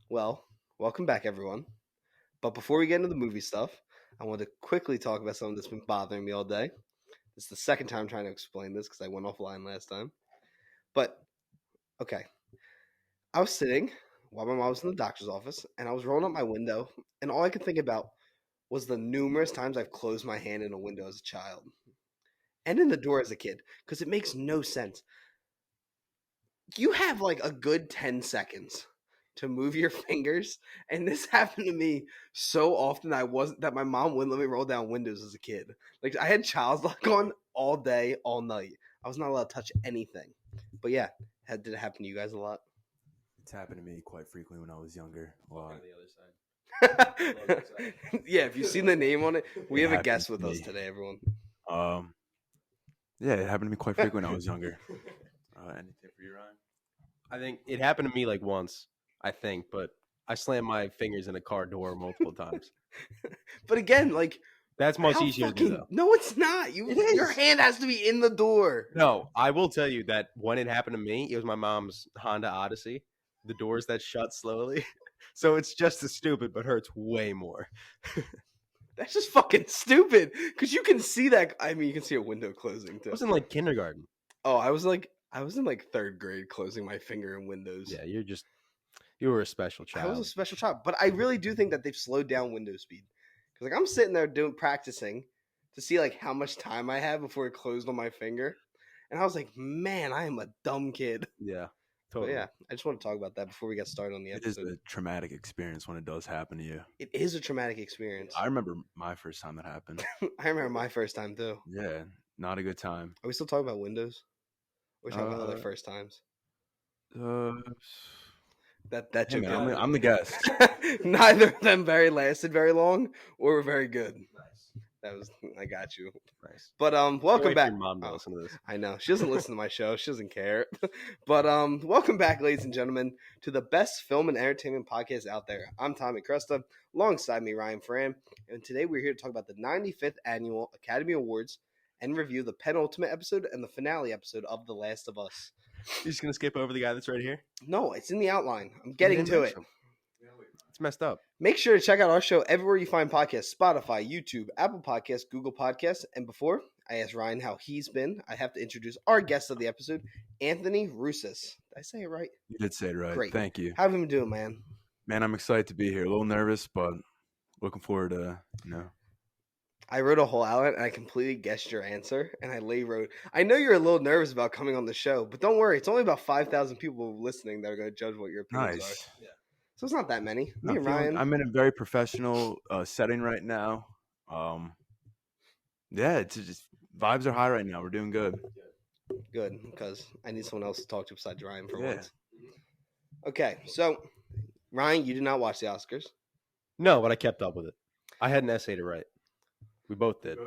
Well, welcome back, everyone. But before we get into the movie stuff, I want to quickly talk about something that's been bothering me all day. This is the second time trying to explain this because I went offline last time. But, okay. I was sitting while my mom was in the doctor's office, and I was rolling up my window, and all I could think about was the numerous times I've closed my hand in a window as a child and in the door as a kid because it makes no sense. You have like a good 10 seconds to move your fingers, and this happened to me so often that my mom wouldn't let me roll down windows as a kid. Like, I had child's lock on all day, all night. I was not allowed to touch anything. But yeah, did it happen to you guys a lot? It's happened to me quite frequently when I was younger. A lot. Yeah, if you've seen the name on it, we have a happened guest to with us me. today, everyone. Yeah, it happened to me quite frequently when I was younger. Anything for you, Ryan? I think it happened to me like once, but I slammed my fingers in a car door multiple times. But again, like, That's much how easier to do, fucking though. no, it's not. It Your is. hand has to be in the door. No, I will tell you that when it happened to me, it was my mom's Honda Odyssey, the doors that shut slowly. So it's just as stupid, but hurts way more. That's just fucking stupid. Because you can see that. I mean, you can see a window closing I too. was in like kindergarten. Oh, I was in like third grade closing my finger in windows. Yeah, you were a special child. I was a special child, but I really do think that they've slowed down window speed. Because like I'm sitting there practicing to see like how much time I have before it closed on my finger, and I was like, man, I am a dumb kid. Yeah, But totally. yeah, I just want to talk about that before we get started on the It is episode. a traumatic experience when it does happen to you. It is a traumatic experience. I remember my first time that happened. I remember my first time too. Yeah, not a good time. Are we still talking about windows? We're talking about other first times. That Hey, joke. man, I'm the guest. Neither of them lasted very long or were very good. Nice. I got you. Nice. But welcome back. Your mom to listen to this. I know she doesn't listen to my show. She doesn't care. But welcome back, ladies and gentlemen, to the best film and entertainment podcast out there. I'm Tommy Cresta, alongside me Ryan Fran, and today we're here to talk about the 95th Annual Academy Awards and review the penultimate episode and the finale episode of The Last of Us. You're just gonna skip over the guy that's right here? No, it's in the outline. I'm getting to it. It's messed up. Make sure to check out our show everywhere you find podcasts: Spotify, YouTube, Apple Podcasts, Google Podcasts. And before I ask Ryan how he's been, I have to introduce our guest of the episode, Anthony Russis. Did I say it right? You did say it right. Great. Thank you. How have you been doing, man? Man, I'm excited to be here. A little nervous, but looking forward to, I wrote a whole outline and I completely guessed your answer. And I wrote, I know you're a little nervous about coming on the show, but don't worry. It's only about 5,000 people listening that are going to judge what your opinions are. Nice. Yeah. So it's not that many. Me and I'm Ryan. I'm in a very professional setting right now. Yeah, it's just vibes are high right now. We're doing good. Good, because I need someone else to talk to besides Ryan for Yeah. once. Okay, so Ryan, you did not watch the Oscars. No, but I kept up with it. I had an essay to write. We both did.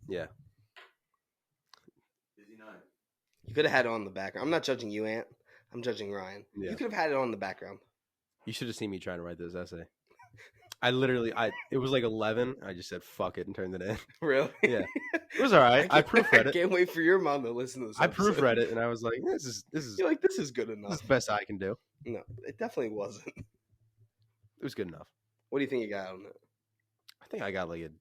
Yeah. Busy night. You could have had it on the background. I'm not judging you, Ant. I'm judging Ryan. Yeah. You could have had it on the background. You should have seen me trying to write this essay. It was like 11. I just said fuck it and turned it in. Really? Yeah. It was all right. I proofread I it. can't wait for your mom to listen to this. I episode. proofread it and I was like, this is You're like, this is good enough. this is the best I can do. No, it definitely wasn't. It was good enough. What do you think you got on it? I think I got like an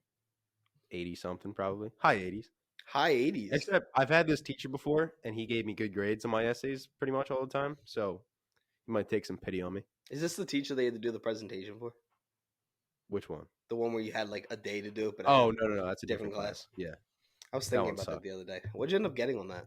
80 something probably. High 80s. High 80s. Except I've had this teacher before and he gave me good grades on my essays pretty much all the time. So you might take some pity on me. Is this the teacher they had to do the presentation for? Which one? The one where you had like a day to do it? But Oh, no. That's a different Different class. Yeah. I was That thinking one about that sucked. the other day. What'd you end up getting on that?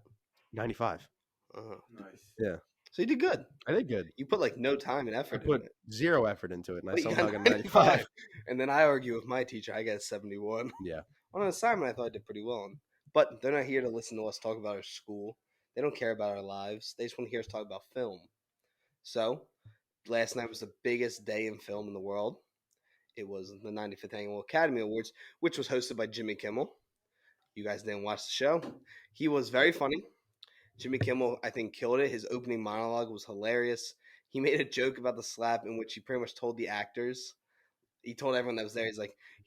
95. Nice. Yeah. So you did good. I did good. You put like no time and I effort put in it. zero effort into it and I But you somehow got got 95. And then I argue with my teacher. I got a 71. Yeah. On an assignment, I thought I did pretty well on. But they're not here to listen to us talk about our school. They don't care about our lives. They just want to hear us talk about film. So, last night was the biggest day in film in the world. It was the 95th Annual Academy Awards, which was hosted by Jimmy Kimmel. You guys didn't watch the show. He was very funny. Jimmy Kimmel, I think, killed it. His opening monologue was hilarious. He made a joke about the slap in which he pretty much told the actors. He told everyone that was there. He's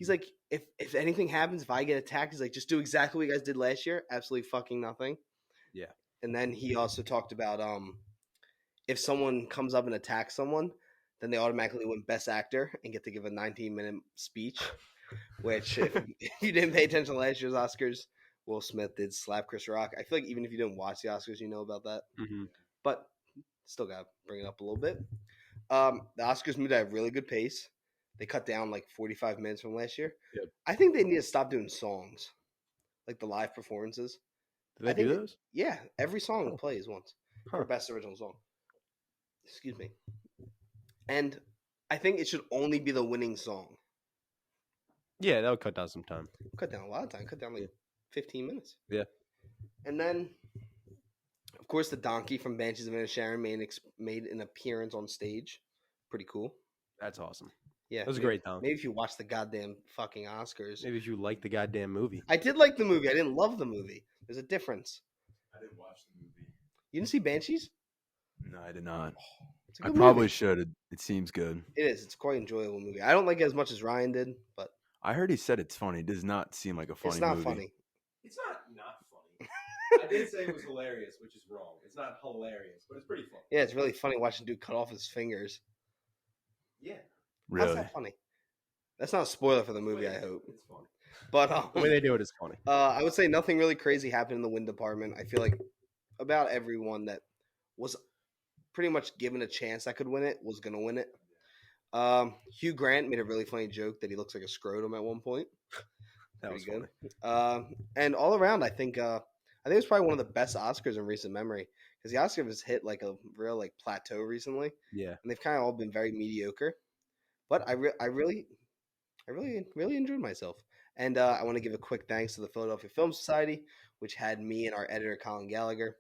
like, if anything happens, if I get attacked, he's like, just do exactly what you guys did last year. Absolutely fucking nothing. Yeah. And then he also talked about if someone comes up and attacks someone, then they automatically win Best Actor and get to give a 19-minute speech. Which, if you didn't pay attention to last year's Oscars, Will Smith did slap Chris Rock. I feel like even if you didn't watch the Oscars, you know about that. Mm-hmm. But still got to bring it up a little bit. The Oscars moved at a really good pace. They cut down like 45 minutes from last year. Yep. I think they need to stop doing songs, like the live performances. Did they do those? Yeah, every song plays once for Huh. Best Original Song. Excuse me. And I think it should only be the winning song. Yeah, that would cut down some time. Cut down a lot of time. Cut down like 15 minutes. Yeah. And then, of course, the donkey from Banshees of Inisherin made an appearance on stage. Pretty cool. That's awesome. Yeah. That was a great donkey. Maybe if you watch the goddamn fucking Oscars. Maybe if you like the goddamn movie. I did like the movie. I didn't love the movie. There's a difference. I didn't watch the movie. You didn't see Banshees? No, I did not. It's a I good probably movie. should. It seems good. It is. It's quite an enjoyable movie. I don't like it as much as Ryan did, but I heard he said it's funny. It does not seem like a funny it's not movie. funny. It's not funny. I did say it was hilarious, which is wrong. It's not hilarious, but it's pretty funny. Yeah, it's really funny watching dude cut off his fingers. Yeah. Really? That's not funny. That's not a spoiler for the movie, I hope. It's funny. But The way they do it is funny. I would say nothing really crazy happened in the wind department. I feel like about everyone that was pretty much given a chance that could win it was going to win it. Hugh Grant made a really funny joke that he looks like a scrotum at one point. That was Pretty funny. And all around, I think it's probably one of the best Oscars in recent memory because the Oscars has hit like a real like plateau recently, Yeah. and they've kind of all been very mediocre. But I really enjoyed myself. And I want to give a quick thanks to the Philadelphia Film Society, which had me and our editor, Colin Gallagher,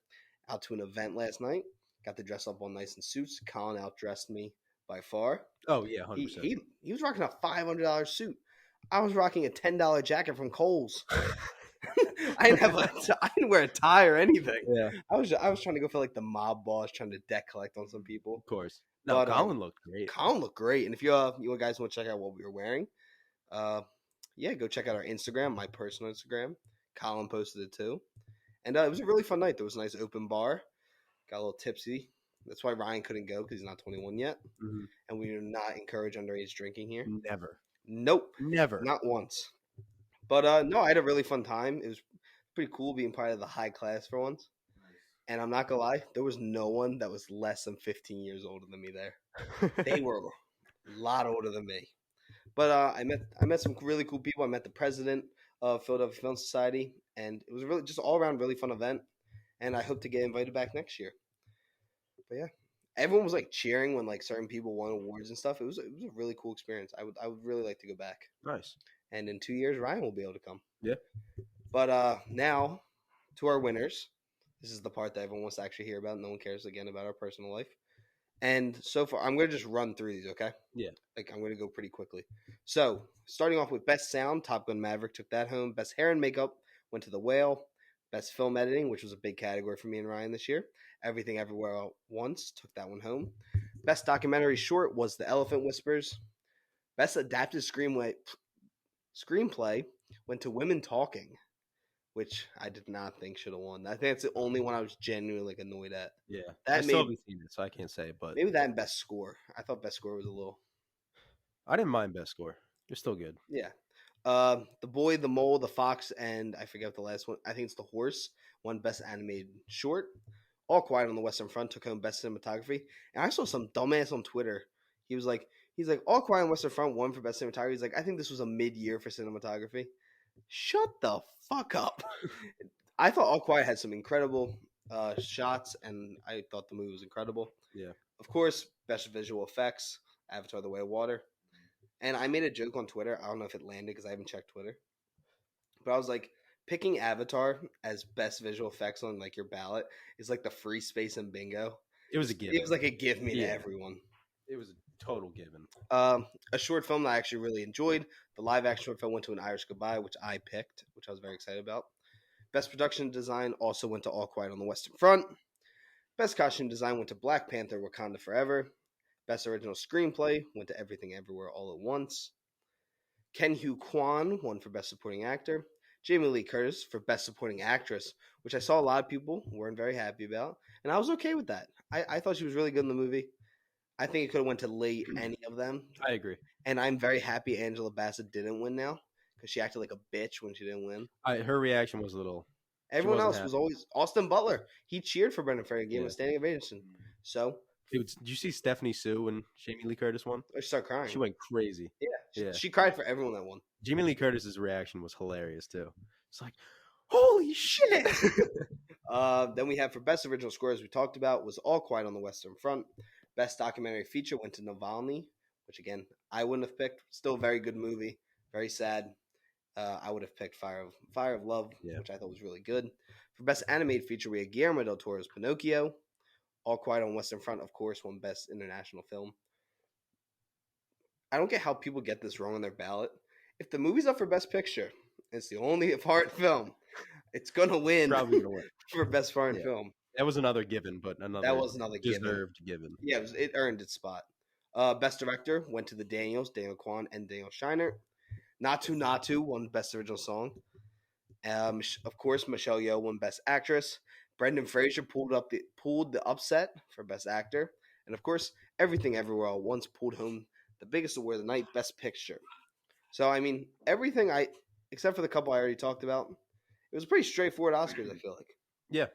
out to an event last night. Got to dress up all nice in suits. Colin outdressed me by far. Oh, yeah, 100%. He was rocking a $500 suit. I was rocking a $10 jacket from Kohl's. I didn't wear a tie or anything. Yeah. I was trying to go for like the mob boss, trying to debt collect on some people. Of course. No, But, Colin looked great. Colin looked great, and if you guys want to check out what we were wearing, go check out our Instagram, my personal Instagram. Colin posted it too, and it was a really fun night. There was a nice open bar. Got a little tipsy. That's why Ryan couldn't go because he's not 21 yet, Mhm. and we do not encourage underage drinking here. Never. Nope, Never. not once. But no, I had a really fun time. It was pretty cool being part of the high class for once. And I'm not gonna lie, there was no one that was less than 15 years older than me there. They were a lot older than me. But I met some really cool people. I met the president of Philadelphia Film Society, and it was really just all around really fun event. And I hope to get invited back next year. But yeah, everyone was like cheering when like certain people won awards and stuff. It was a really cool experience. I would really like to go back. Nice. And in 2 years, Ryan will be able to come. Yeah. But now to our winners. This is the part that everyone wants to actually hear about. No one cares again about our personal life. And so far, I'm going to just run through these, okay? Yeah. Like, I'm going to go pretty quickly. So, starting off with Best Sound, Top Gun Maverick took that home. Best Hair and Makeup went to The Whale. Best Film Editing, which was a big category for me and Ryan this year. Everything Everywhere All at Once took that one home. Best Documentary Short was The Elephant Whispers. Best Adapted Screenplay went to Women Talking, which I did not think should have won. I think that's the only one I was genuinely like annoyed at. Yeah. That I still made- haven't seen it, so I can't say it, but Maybe that and Best Score. I thought Best Score was a little... I didn't mind Best Score. You're still good. Yeah. The Boy, the Mole, the Fox, and I forget the last one. I think it's the Horse. Won Best Animated Short. All Quiet on the Western Front took home Best Cinematography. And I saw some dumbass on Twitter. He's like, All Quiet on the Western Front won for Best Cinematography. He's like, I think this was a mid-year for cinematography. Shut the fuck up. I thought All Quiet had some incredible shots, and I thought the movie was incredible. Yeah. Of course, Best Visual Effects, Avatar: The Way of Water. And I made a joke on Twitter. I don't know if it landed because I haven't checked Twitter. But I was like, picking Avatar as best visual effects on like your ballot is like the free space in bingo. It was a given. It was like a give me Yeah. to everyone. It was a total given. A short film that I actually really enjoyed. The live action short film went to An Irish Goodbye, which I picked, which I was very excited about. Best production design also went to All Quiet on the Western Front. Best costume design went to Black Panther: Wakanda Forever. Best original screenplay went to Everything Everywhere All at Once. Ken Hugh Kwan won for Best Supporting Actor. Jamie Lee Curtis for Best Supporting Actress, which I saw a lot of people weren't very happy about. And I was okay with that. I thought she was really good in the movie. I think it could have went to Lee, any of them. I agree. And I'm very happy Angela Bassett didn't win now because she acted like a bitch when she didn't win. Her reaction was a little. Everyone wasn't else was happy. always Austin Butler. He cheered for Brendan Fraser, gave him Yeah. a standing ovation. So Dude, did you see Stephanie Sue when Jamie Lee Curtis won? I started crying. She went crazy. Yeah, she cried for everyone that won. Jamie Lee Curtis's reaction was hilarious too. It's like, holy shit! Then we have for best original score, as we talked about, was All Quiet on the Western Front. Best documentary feature went to Navalny, which again I wouldn't have picked. Still a very good movie, very sad. I would have picked Fire of Love, which I thought was really good. For best animated feature, we had Guillermo del Toro's Pinocchio. All Quiet on Western Front, of course, won best international film. I don't get how people get this wrong on their ballot. If the movie's up for best picture, it's the only foreign film. It's gonna win. Probably gonna win for best foreign film. That was another given, but That was another deserved given. Yeah, it earned its spot. Best director went to the Daniel Kwan and Daniel Scheinert. Natu Natu won best original song. Of course, Michelle Yeoh won best actress. Brendan Fraser pulled the upset for best actor, and of course, Everything Everywhere All at Once pulled home the biggest award of the night, best picture. So I mean, everything except for the couple I already talked about, it was a pretty straightforward Oscars. I feel like. Yeah,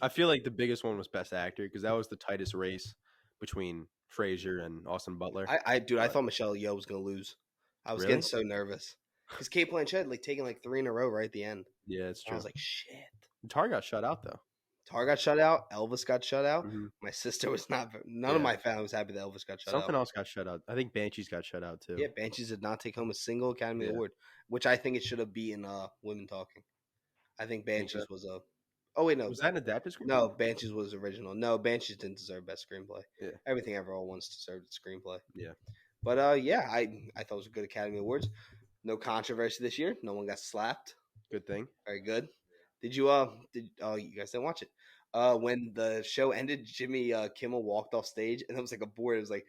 I feel like the biggest one was best actor because that was the tightest race between Fraser and Austin Butler. I thought Michelle Yeoh was gonna lose. I was getting so nervous because Kate Blanchett taking 3 in a row right at the end. Yeah, it's true. I was like, shit. Tar got shut out though. Tar got shut out. Elvis got shut out. Mm-hmm. My sister was not. None of my family was happy that Elvis got shut out. Something else got shut out. I think Banshees got shut out too. Yeah, Banshees did not take home a single Academy Award, which I think it should have beaten Women Talking. I think Banshees was a. Oh wait, no. Was that an adapted screenplay? No, Banshees was original. No, Banshees didn't deserve best screenplay. Yeah. Everything Ever All Once deserved screenplay. Yeah. But I thought it was a good Academy Awards. No controversy this year. No one got slapped. Good thing. Very good. Did you you guys didn't watch it? When the show ended, Jimmy Kimmel walked off stage and it was like a board. It was like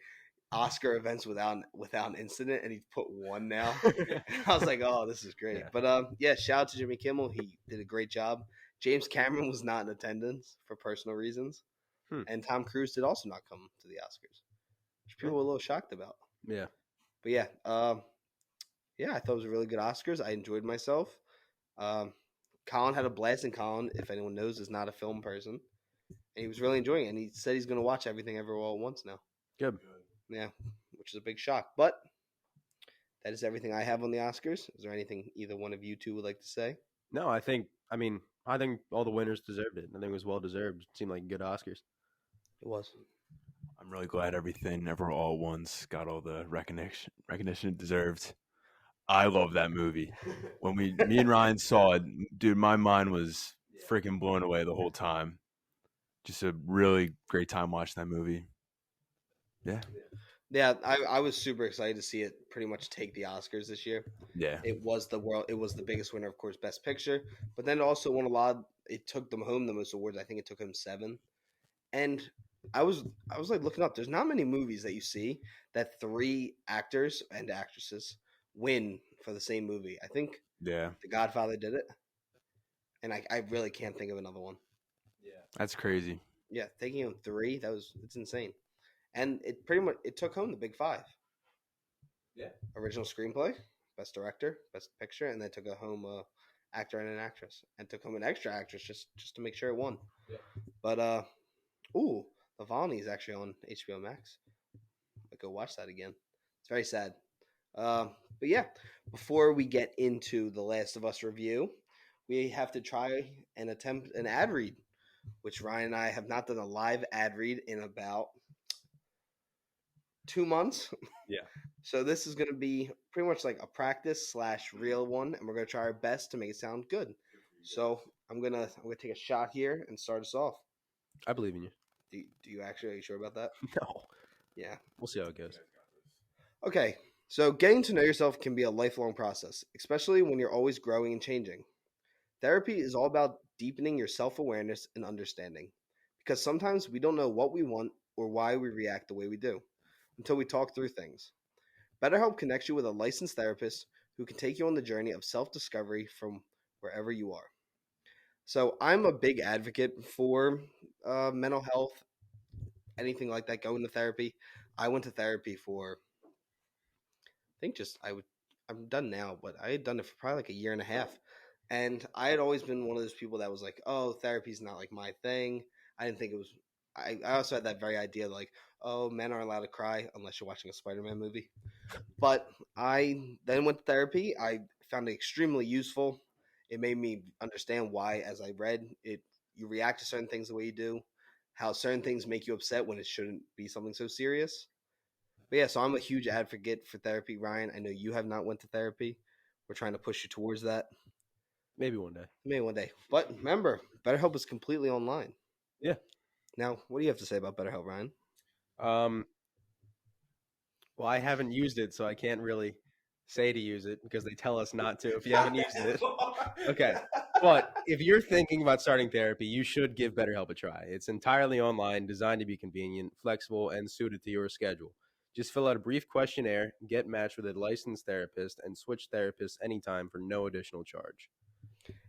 Oscar events without an incident, and he put 1 now. I was like, oh, this is great. Yeah. But shout out to Jimmy Kimmel. He did a great job. James Cameron was not in attendance for personal reasons, and Tom Cruise did also not come to the Oscars, which people were a little shocked about. Yeah. But I thought it was a really good Oscars. I enjoyed myself. Colin had a blast, and Colin, if anyone knows, is not a film person. And he was really enjoying it, and he said he's going to watch Everything Everywhere All at Once now. Good. Yeah, which is a big shock. But that is everything I have on the Oscars. Is there anything either one of you two would like to say? No, I think all the winners deserved it. I think it was well deserved. It seemed like good Oscars. It was. I'm really glad Everything Ever All at Once got all the recognition it deserved. I love that movie. When me and Ryan saw it, dude, my mind was freaking blown away the whole time. Just a really great time watching that movie. Yeah. Yeah, I was super excited to see it pretty much take the Oscars this year. Yeah. It was the biggest winner, of course, Best Picture, but then it also won it took them home the most awards. I think it took him 7. And I was looking up. There's not many movies that you see that 3 actors and actresses win for the same movie. I think The Godfather did it, and I really can't think of another one. Yeah, that's crazy. Yeah, taking him 3, it's insane, and it took home the big 5. Yeah, original screenplay, best director, best picture, and then took home actor and an actress, and took home an extra actress just to make sure it won. Yeah. But Navalny is actually on HBO Max. I go watch that again. It's very sad. But yeah, before we get into the Last of Us review, we have to try and attempt an ad read, which Ryan and I have not done a live ad read in about 2 months. Yeah. So this is going to be pretty much like a practice / real one, and we're going to try our best to make it sound good. So I'm gonna take a shot here and start us off. I believe in you. Do you actually? Are you sure about that? No. Yeah. We'll see how it goes. Okay. So getting to know yourself can be a lifelong process, especially when you're always growing and changing. Therapy is all about deepening your self-awareness and understanding, because sometimes we don't know what we want or why we react the way we do until we talk through things. BetterHelp connects you with a licensed therapist who can take you on the journey of self-discovery from wherever you are. So I'm a big advocate for mental health anything like that, going to therapy. I went to therapy for, I think I'm done now, but I had done it for probably like a year and a half. And I had always been one of those people that was like, oh, therapy's not like my thing. I didn't think it was. I also had that very idea like, oh, men aren't allowed to cry unless you're watching a Spider-Man movie. But I then went to therapy. I found it extremely useful. It made me understand why, as I read it, you react to certain things the way you do, how certain things make you upset when it shouldn't be something so serious. But yeah, so I'm a huge advocate for therapy, Ryan. I know you have not went to therapy. We're trying to push you towards that. Maybe one day. Maybe one day. But remember, BetterHelp is completely online. Yeah. Now, what do you have to say about BetterHelp, Ryan? Well, I haven't used it, so I can't really say to use it because they tell us not to if you haven't used it. Okay. But if you're thinking about starting therapy, you should give BetterHelp a try. It's entirely online, designed to be convenient, flexible, and suited to your schedule. Just fill out a brief questionnaire, get matched with a licensed therapist, and switch therapists anytime for no additional charge.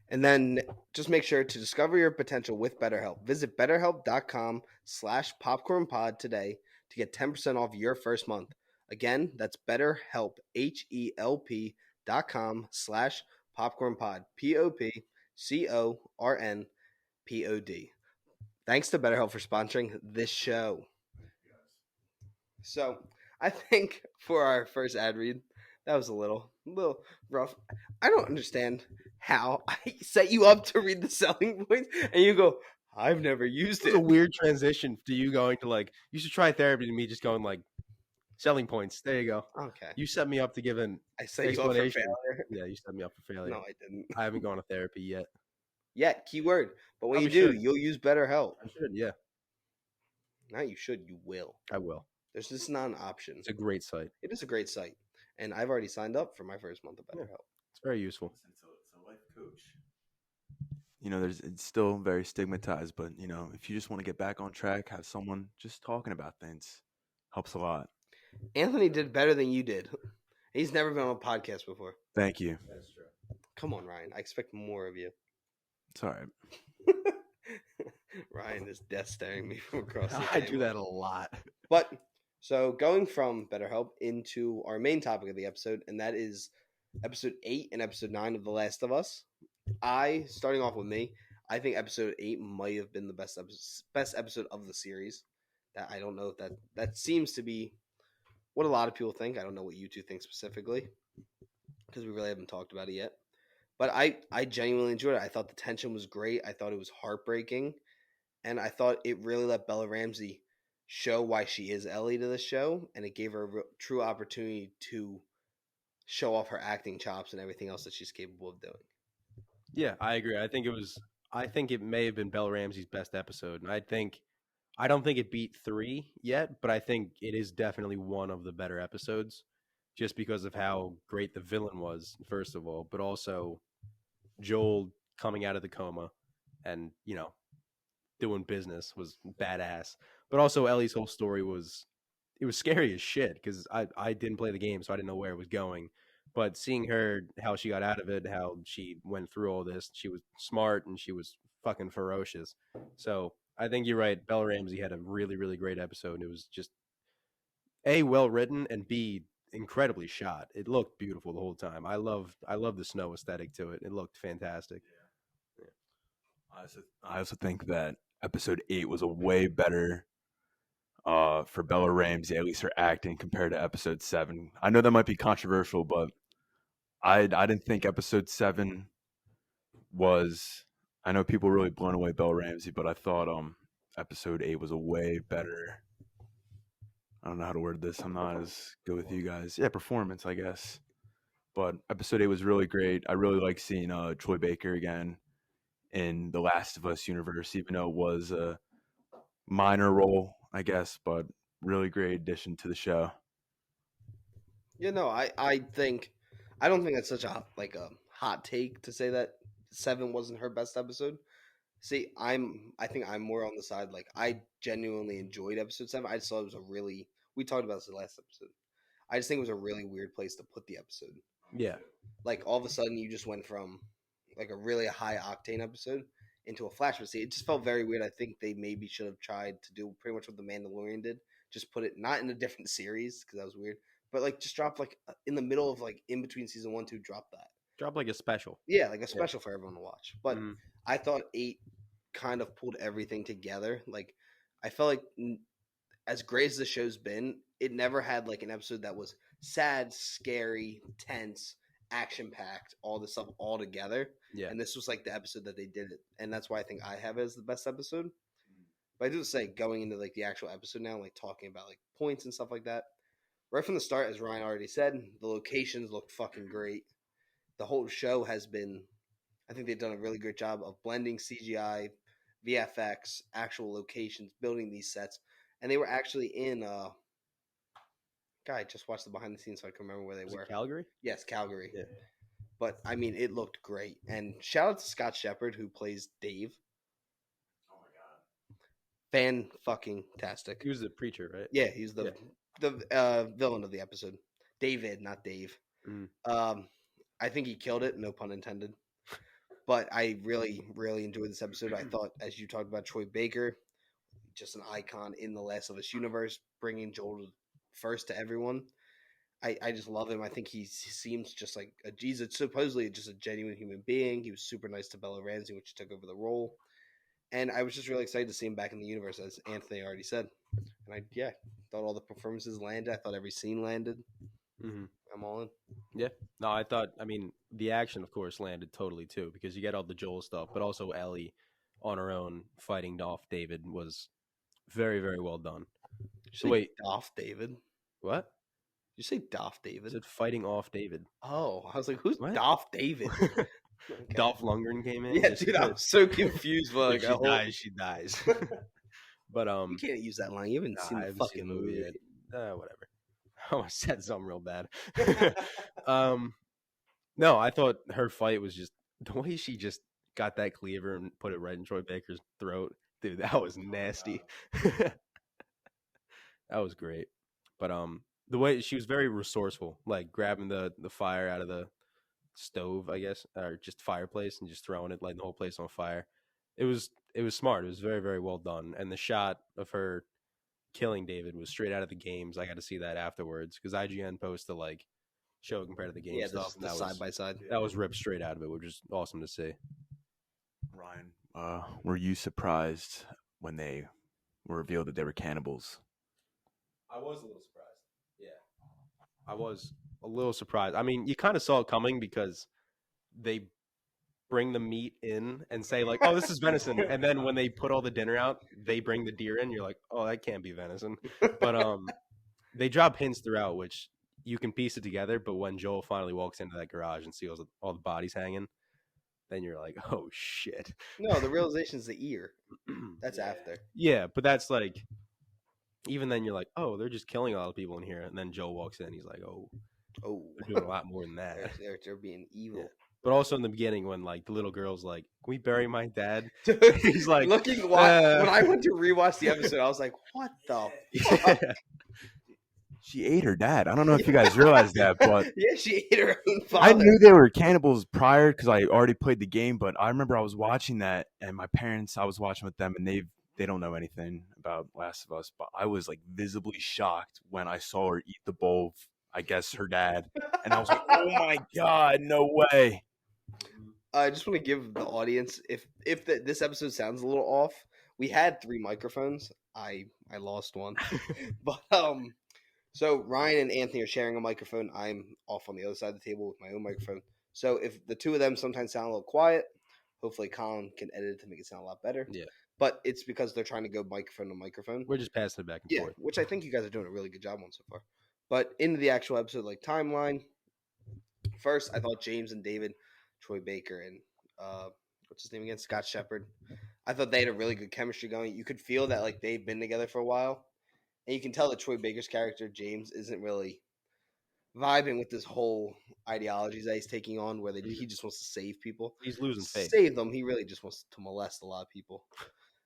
And then just make sure to discover your potential with BetterHelp. Visit betterhelp.com/popcornpod today to get 10% off your first month. Again, that's BetterHelp, HELP.com/popcornpod, POPCORNPOD. Thanks to BetterHelp for sponsoring this show. So I think for our first ad read, that was a little rough. I don't understand how I set you up to read the selling points and you go, I've never used It was it. a weird transition to you going to like, you should try therapy, to me just going like, selling points. There you go. Okay. You set me up to give an I set you up for explanation. failure. Yeah, you set me up for failure. No, I didn't. I haven't gone to therapy yet. Yet, keyword. But when Probably you do, should. you'll use BetterHelp. I should, yeah. Not you should, you will. I will. There's just not an option. It's a great site. It is a great site. And I've already signed up for my first month of BetterHelp. It's very useful. It's a life coach. You know, it's still very stigmatized, but you know, if you just want to get back on track, have someone just talking about things helps a lot. Anthony did better than you did. He's never been on a podcast before. Thank you. That's true. Come on, Ryan. I expect more of you. It's all right. Ryan is death staring me from across the I table. do that a lot. But so going from BetterHelp into our main topic of the episode, and that is episode 8 and episode 9 of The Last of Us. Starting off with me, I think episode 8 might have been the best episode of the series. That I don't know if that seems to be what a lot of people think. I don't know what you two think specifically because we really haven't talked about it yet. But I genuinely enjoyed it. I thought the tension was great. I thought it was heartbreaking. And I thought it really let Bella Ramsey show why she is Ellie to this show. And it gave her a true opportunity to show off her acting chops and everything else that she's capable of doing. Yeah, I agree. I think it may have been Bella Ramsey's best episode. And I don't think it beat 3 yet, but I think it is definitely one of the better episodes just because of how great the villain was, first of all, but also Joel coming out of the coma and, you know, doing business was badass. But also Ellie's whole story was scary as shit because I didn't play the game, so I didn't know where it was going. But seeing her, how she got out of it, how she went through all this, she was smart and she was fucking ferocious. So I think you're right. Bella Ramsey had a really, really great episode. And it was just A, well written, and B, incredibly shot. It looked beautiful the whole time. I love the snow aesthetic to it. It looked fantastic. I also think that episode 8 was a way better for Bella Ramsey, at least her acting, compared to episode 7. I know that might be controversial, but I didn't think episode 7 was. I know people really blown away Bella Ramsey, but I thought episode 8 was a way better. I don't know how to word this. I'm not as good with you guys. Yeah, performance, I guess. But episode 8 was really great. I really like seeing Troy Baker again in the Last of Us universe, even though it was a minor role, I guess, but really great addition to the show. Yeah, no, I don't think that's such a hot take to say that 7 wasn't her best episode. See, I think I'm more on the side I genuinely enjoyed episode 7. I just thought it was we talked about this in the last episode. I just think it was a really weird place to put the episode. Yeah. All of a sudden you just went from a really high octane episode into a flashback scene. It just felt very weird. I think they maybe should have tried to do pretty much what the Mandalorian did. Just put it not in a different series because that was weird, but like just drop like in the middle of like in between season 1, 2, drop that. Drop like a special. Yeah, like a special for everyone to watch. But Mhm. I thought 8 kind of pulled everything together. Like I felt like as great as the show's been, it never had like an episode that was sad, scary, tense, action packed, all this stuff all together. Yeah. And this was like the episode that they did it, and that's why I think I have it as the best episode. But I do say going into like the actual episode now, like talking about like points and stuff like that. Right from the start, as Ryan already said, the locations looked fucking great. The whole show has been, I think they've done a really good job of blending CGI, VFX, actual locations, building these sets. And they were actually in, God, I just watched the behind the scenes so I can remember where they Was were. it Calgary? Yes, Calgary. Yeah. But, I mean, it looked great. And shout out to Scott Shepard, who plays Dave. Oh my god. Fan-fucking-tastic. He was the preacher, right? Yeah, he's the villain of the episode. David, not Dave. Mhm. I think he killed it, no pun intended. But I really, really enjoyed this episode. I thought, as you talked about Troy Baker, just an icon in the Last of Us universe, bringing Joel first to everyone. I just love him. I think he seems just like he's supposedly just a genuine human being. He was super nice to Bella Ramsey when she took over the role. And I was just really excited to see him back in the universe, as Anthony already said. And I thought all the performances landed. I thought every scene landed. Mm-hmm. I'm all in. Yeah. No, I mean, the action, of course, landed totally too, because you get all the Joel stuff, but also Ellie on her own fighting Dolph David was very, very well done. So wait, Dolph David? what? Did you say Dolph I David? said fighting off David. Oh, I was like, who's What? Dolph David? Okay. Dolph Lundgren came in. Yeah, dude, I'm so confused. But If like, she dies. But you can't use that line. You haven't nah, seen I the haven't fucking seen the movie. yet. Whatever. I said something real bad. No, I thought her fight was just the way she just got that cleaver and put it right in Troy Baker's throat. Dude, that was nasty. That was great. But the way she was very resourceful, like grabbing the fire out of the stove, I guess, or just fireplace and just throwing it, lighting the whole place on fire. It was smart. It was very, very well done. And the shot of her killing David was straight out of the games. I got to see that afterwards because IGN posted like show compared to the game stuff. The side by side. That was ripped straight out of it, which is awesome to see. Ryan, were you surprised when they were revealed that they were cannibals? I was a little surprised. Yeah. I was a little surprised. I mean, you kind of saw it coming because they bring the meat in and say like, "Oh, this is venison," and then when they put all the dinner out, they bring the deer in. You're like, "Oh, that can't be venison." But they drop hints throughout, which you can piece it together. But when Joel finally walks into that garage and sees all the bodies hanging, then you're like, "Oh shit!" No, the realization is the ear. That's after. Yeah, but that's like, even then you're like, "Oh, they're just killing a lot of people in here," and then Joel walks in, he's like, "Oh, Oh, they're doing a lot more than that." they're being evil. Yeah. But also in the beginning, when like the little girl's like, "Can we bury my dad?" Dude, He's like, when I went to rewatch the episode, I was like, "What the fuck?" She ate her dad. I don't know if you guys realize that, but Yeah, she ate her own father. I knew they were cannibals prior because I already played the game. But I remember I was watching that, and my parents, I was watching with them, and they don't know anything about Last of Us. But I was like visibly shocked when I saw her eat the bowl of, I guess, her dad, and I was like, "Oh my god, no way!" I just want to give the audience, if this episode sounds a little off, we had 3 microphones. I lost one, but so Ryan and Anthony are sharing a microphone. I'm off on the other side of the table with my own microphone. So if the two of them sometimes sound a little quiet, hopefully Colin can edit it to make it sound a lot better. Yeah. But it's because they're trying to go microphone to microphone. We're just passing it back and forth. Which I think you guys are doing a really good job on so far. But into the actual episode, like timeline, first I thought James and David, Troy Baker, and what's his name again? Scott Shepard. I thought they had a really good chemistry going. You could feel that like they've been together for a while. And you can tell that Troy Baker's character, James, isn't really vibing with this whole ideology that he's taking on where he just wants to save people. He's losing faith. Save them. He really just wants to molest a lot of people.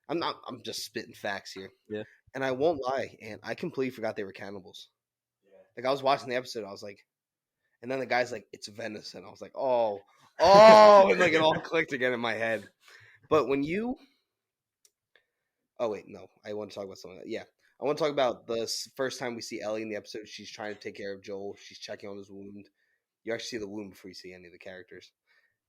I'm just spitting facts here. Yeah. And I won't lie, and I completely forgot they were cannibals. Yeah. Like I was watching the episode, I was like, and then the guy's like, "It's venison." I was like, oh, and like it all clicked again in my head. But when you, oh wait, no, I want to talk about something. Yeah, I want to talk about the first time we see Ellie in the episode. She's trying to take care of Joel. She's checking on his wound. You actually see the wound before you see any of the characters.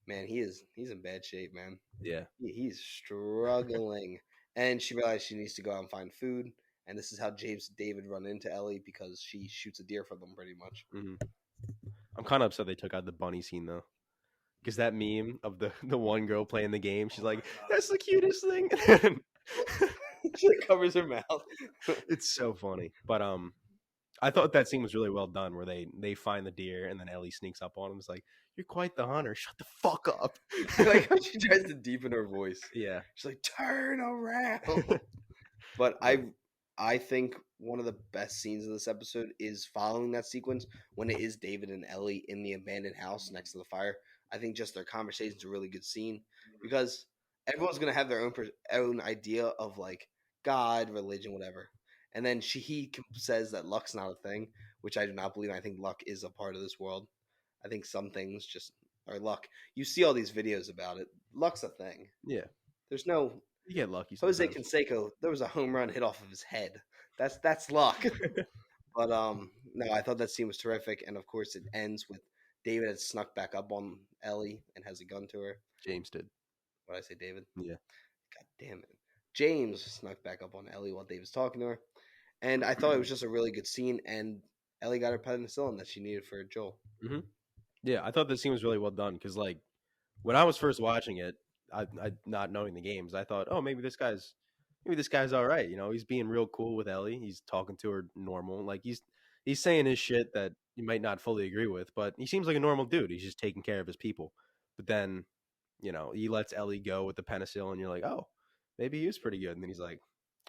Man, he's in bad shape, man. Yeah. He's struggling. And she realized she needs to go out and find food. And this is how James and David run into Ellie because she shoots a deer for them pretty much. Mm-hmm. I'm kind of upset they took out the bunny scene though, because that meme of the one girl playing the game, she's like, "That's the cutest thing." She covers her mouth. It's so funny. But I thought that scene was really well done, where they find the deer and then Ellie sneaks up on him. It's like, "You're quite the hunter. Shut the fuck up." I like how she tries to deepen her voice. Yeah. She's like, "Turn around." But I think one of the best scenes of this episode is following that sequence when it is David and Ellie in the abandoned house next to the fire. I think just their conversation's a really good scene because everyone's gonna have their own idea of like God, religion, whatever. And then he says that luck's not a thing, which I do not believe. I think luck is a part of this world. I think some things just are luck. You see all these videos about it. Luck's a thing. Yeah. There's no You get lucky. Jose Sometimes. Canseco. There was a home run hit off of his head. That's luck. But no, I thought that scene was terrific, and of course it ends with David had snuck back up on Ellie and has a gun to her. James did. What did I say, David? Yeah. God damn it. James snuck back up on Ellie while David's talking to her. And I thought it was just a really good scene, and Ellie got her penicillin that she needed for Joel. Mm-hmm. Yeah, I thought the scene was really well done because, like, when I was first watching it, I not knowing the games, I thought, oh, maybe this guy's all right. You know, he's being real cool with Ellie. He's talking to her normal. Like he's saying his shit that you might not fully agree with, but he seems like a normal dude. He's just taking care of his people. But then, you know, he lets Ellie go with the penicillin, and you're like, oh, maybe he is pretty good. And then he's like,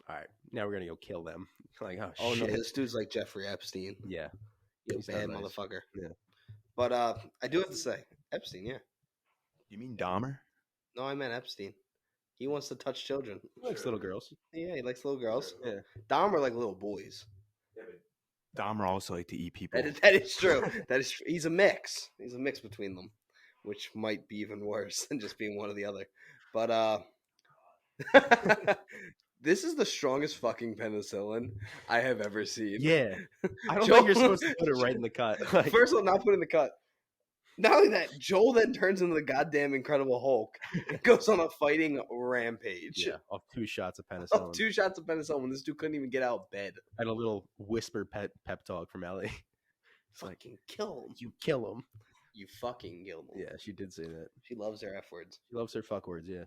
all right, now we're gonna go kill them. Like, oh shit. No, this dude's like Jeffrey Epstein. Yeah, He's a bad nice. motherfucker. Yeah. But I do have to say, Epstein, yeah. You mean Dahmer? No, I meant Epstein. He wants to touch children. He likes little girls. Yeah, he likes little girls. Yeah. Dahmer like little boys. Dahmer also like to eat people. That is true. That is true. He's a mix. He's a mix between them, which might be even worse than just being one or the other. But this is the strongest fucking penicillin I have ever seen. Yeah. I don't think you're supposed to put it right in the cut. Like, first of all, not put in the cut. Not only that, Joel then turns into the goddamn Incredible Hulk and goes on a fighting rampage. yeah, off 2 shots of penicillin. 2 shots of penicillin when this dude couldn't even get out of bed. And a little whisper pep talk from Ellie. It's like, Fucking kill him. you kill him. You fucking kill him. Yeah, she did say that. She loves her F words. She loves her fuck words, yeah.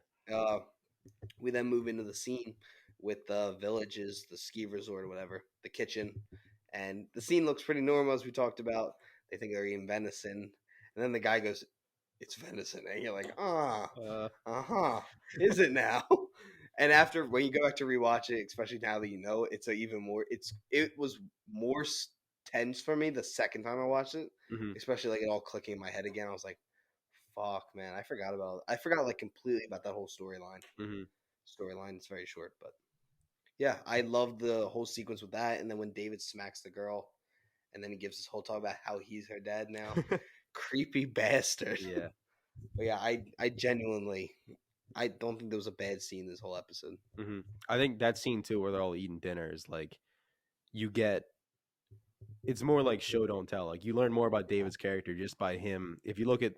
We then move into the scene with the villages, the ski resort or whatever, the kitchen. And the scene looks pretty normal as we talked about. They think they're eating venison. And then the guy goes, "It's venison." And you're like, is it now? And after, when you go back to rewatch it, especially now that you know, it was more tense for me the second time I watched it, especially like it all clicking in my head again. I was like, fuck, man, I forgot like completely about that whole storyline. Storyline is very short, but yeah, I love the whole sequence with that. And then when David smacks the girl, and then he gives this whole talk about how he's her dad now. Creepy bastard. Yeah. But yeah, I genuinely, I don't think there was a bad scene this whole episode. I think that scene too, where they're all eating dinner, is like, it's more like show don't tell. Like, you learn more about David's character just by him. If you look at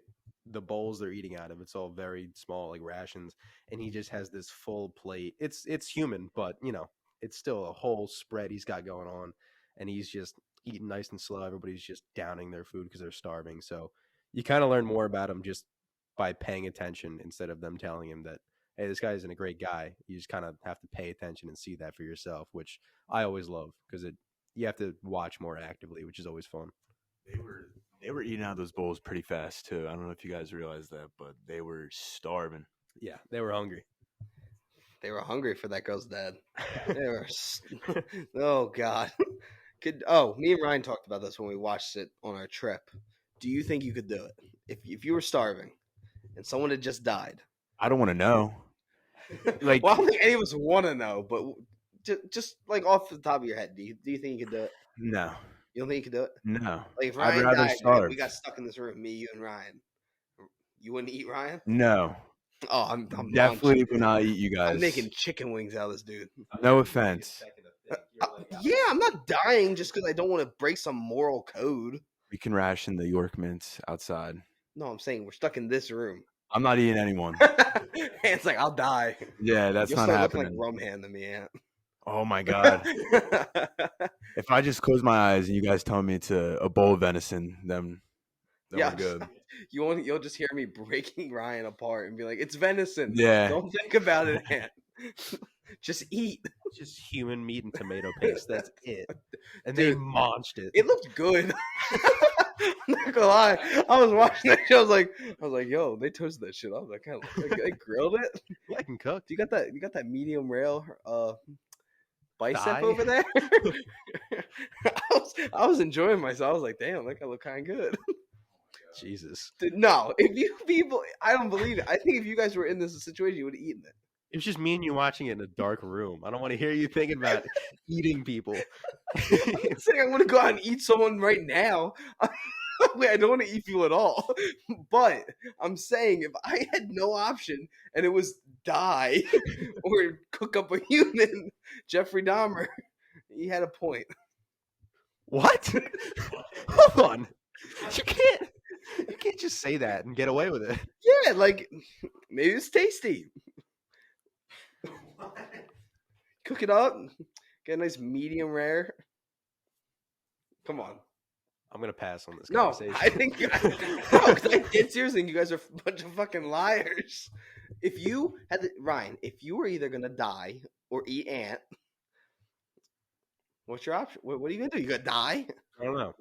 the bowls they're eating out of, it's all very small, like rations, and he just has this full plate. It's human, but you know, it's still a whole spread he's got going on, and he's just eating nice and slow. Everybody's just downing their food because they're starving. So you kind of learn more about him just by paying attention instead of them telling him that, hey, this guy isn't a great guy. You just kind of have to pay attention and see that for yourself, which I always love because you have to watch more actively, which is always fun. They were eating out of those bowls pretty fast too. I don't know if you guys realize that, but they were starving. Yeah, they were hungry. They were hungry for that girl's dad. They were. Oh God. Me and Ryan talked about this when we watched it on our trip. Do you think you could do it if you were starving and someone had just died? I don't want to know. Like, well, I don't think any of us want to know, but just like off the top of your head, do you think you could do it? No. You don't think you could do it? No. Like if Ryan I'd rather died, starve. we got stuck in this room, me, you, and Ryan. You wouldn't eat Ryan? No. Oh, I'm Definitely will not eat you guys. I'm making chicken wings out of this dude. No offense. Yeah, I'm not dying just because I don't want to break some moral code. We can ration the York mints outside. No, I'm saying we're stuck in this room. I'm not eating anyone. Ant's like, I'll die. Yeah, that's You'll not start happening. looking like Rum Hand to me, Ant. Oh my god! If I just close my eyes and you guys tell me it's a bowl of venison, then we're good. You'll just hear me breaking Ryan apart and be like, "It's venison. Yeah. Don't think about it, Ant. Just eat." Just human meat and tomato paste. That's it. And Dude, they maunched it. It looked good. I'm not gonna lie. I was watching that show. I was like, yo, they toasted that shit up. They grilled it. I can cook. You got that medium rare bicep Thigh? over there. I was enjoying myself. I was like, damn, that guy look kind of good. Jesus. Dude, no, if you people, I don't believe it. I think if you guys were in this situation, you would have eaten it. It was just me and you watching it in a dark room. I don't want to hear you thinking about eating people. I'm not saying I want to go out and eat someone right now. Wait, I don't want to eat people at all. But I'm saying if I had no option and it was die or cook up a human, Jeffrey Dahmer, he had a point. What? Hold on. You can't just say that and get away with it. Yeah, like maybe it's tasty. Cook it up, get a nice medium rare. Come on. I'm gonna pass on this No, conversation. I think I did seriously. You guys are a bunch of fucking liars. If you had Ryan, if you were either gonna die or eat Ant, what's your option? What are you gonna do? You gonna die? I don't know.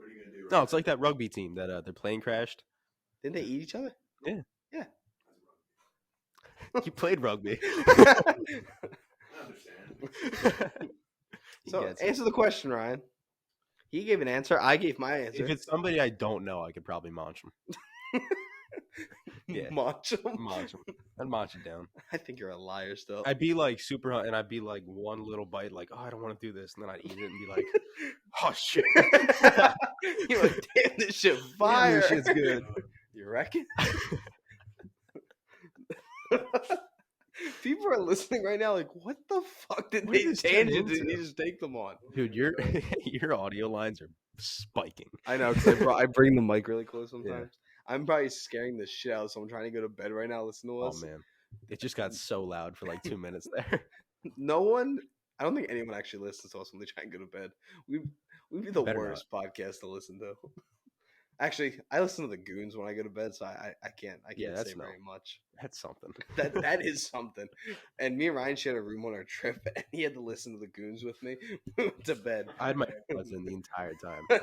No, it's like that rugby team that their plane crashed. Didn't they eat each other? Yeah. Yeah. You played rugby. I understand. So gets it. answer the question, Ryan. He gave an answer. I gave my answer. If it's somebody I don't know, I could probably munch them. Yeah. Munch 'em. Munch them. I'd munch it down. I think you're a liar still. I'd be like super, and I'd be like one little bite, like, oh, I don't want to do this, and then I'd eat it and be like, oh shit, You're like, damn, this shit Damn, fire. this shit's good. You reckon? People are listening right now, like, what the fuck did What they did this turn tangent did into? you just take them on? Dude, your audio lines are spiking. I know, because I bring the mic really close sometimes. I'm probably scaring the shit out of someone trying to go to bed right now. Listen to Oh us. man, it just got so loud for like 2 minutes there. No one. I don't think anyone actually listens to us when they try and go to bed. We'd be the Better worst podcast to listen to. Actually, I listen to the Goons when I go to bed, so I can't that's say no. very much. That's something. That is something. And me and Ryan shared a room on our trip, and he had to listen to the Goons with me. We went to bed. I had my headphones in the entire time.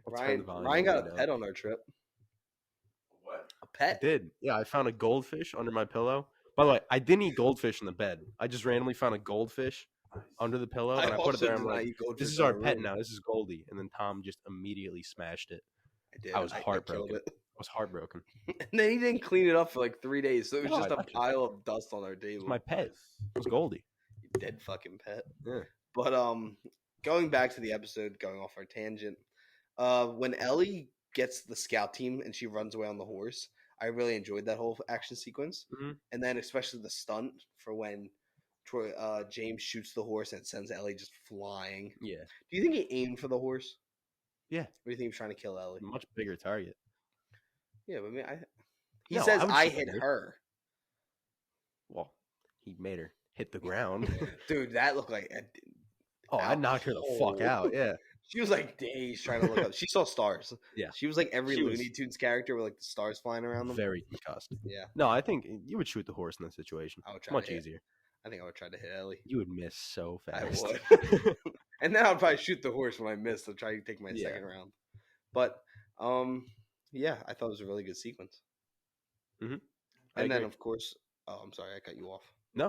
Ryan got a pet on our trip. What? A I pet? did. Yeah, I found a goldfish under my pillow. By the way, I didn't eat goldfish in the bed. I just randomly found a goldfish under the pillow, and I put it there. I'm like, this is our pet now. This is Goldie. And then Tom just immediately smashed it. I did. I was killed heartbroken. it. I was heartbroken. And then he didn't clean it up for like 3 days, so it was No, just I a touched it. pile of dust on our It table. was my pet. It was Goldie. You dead fucking pet. Yeah. But going back to the episode, going off our tangent, when Ellie gets the scout team and she runs away on the horse, I really enjoyed that whole action sequence. Mhm. And then especially the stunt for when James shoots the horse and sends Ellie just flying. Yeah. Do you think he aimed for the horse? Yeah. Or do you think he was trying to kill Ellie? Much bigger target. Yeah, but I mean, he No, says I would I shoot hit her. her. Well, he made her hit the ground. Dude, that looked like Oh, I knocked her the fuck out. Yeah. She was like days trying to look up. She saw stars. Yeah. She was like every She was- Looney Tunes character with like the stars flying around them. Very concussed. Yeah, No, I think you would shoot the horse in that situation. I would try Much to hit. easier. I think I would try to hit Ellie. You would miss so I fast. would. And then I'd probably shoot the horse when I missed to try to take my Yeah. second round. But yeah, I thought it was a really good sequence. I And then agree. of course, oh, I'm sorry, I cut you off. No,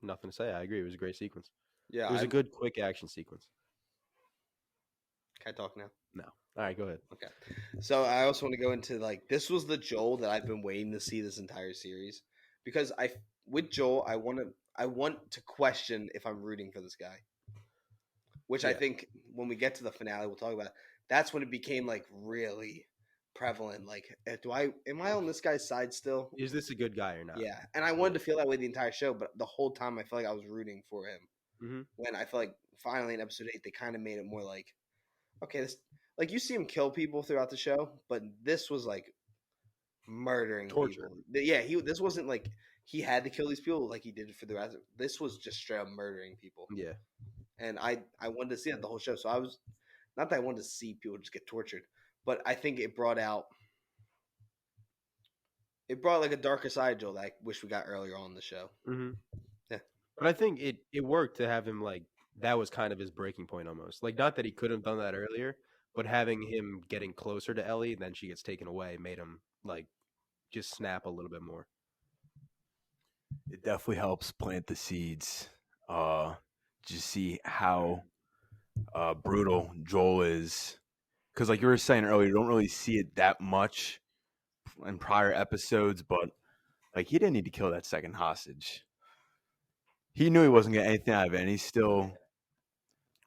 nothing to say. I agree. It was a great sequence. Yeah, It was a good, quick action sequence. Can I talk now? No. All right, go ahead. Okay. So I also want to go into like this was the Joel that I've been waiting to see this entire series because with Joel I want to question if I'm rooting for this guy, which I Yeah. think when we get to the finale we'll talk about. That's when it became like really prevalent. Like, am I on this guy's side still? Is this a good guy or not? Yeah, and I wanted to feel that way the entire show, but the whole time I feel like I was rooting for him. Mm-hmm. When I feel like finally in episode 8 they kind of made it more like, okay, this, like you see him kill people throughout the show, but this was like murdering Torture. people. Yeah, this wasn't like he had to kill these people like he did for the rest. This was just straight up murdering people. Yeah. And I wanted to see that the whole show. So I was not that I wanted to see people just get tortured, but I think it brought like a darker side, Joel, that I wish we got earlier on in the show. Mm-hmm. Yeah. But I think it worked to have him like that was kind of his breaking point almost. Like not that he could have done that earlier, but having him getting closer to Ellie, then she gets taken away, made him like just snap a little bit more. It definitely helps plant the seeds. Just see how brutal Joel is, because like you were saying earlier, you don't really see it that much in prior episodes, but like he didn't need to kill that second hostage. He knew he wasn't getting anything out of it, and he's still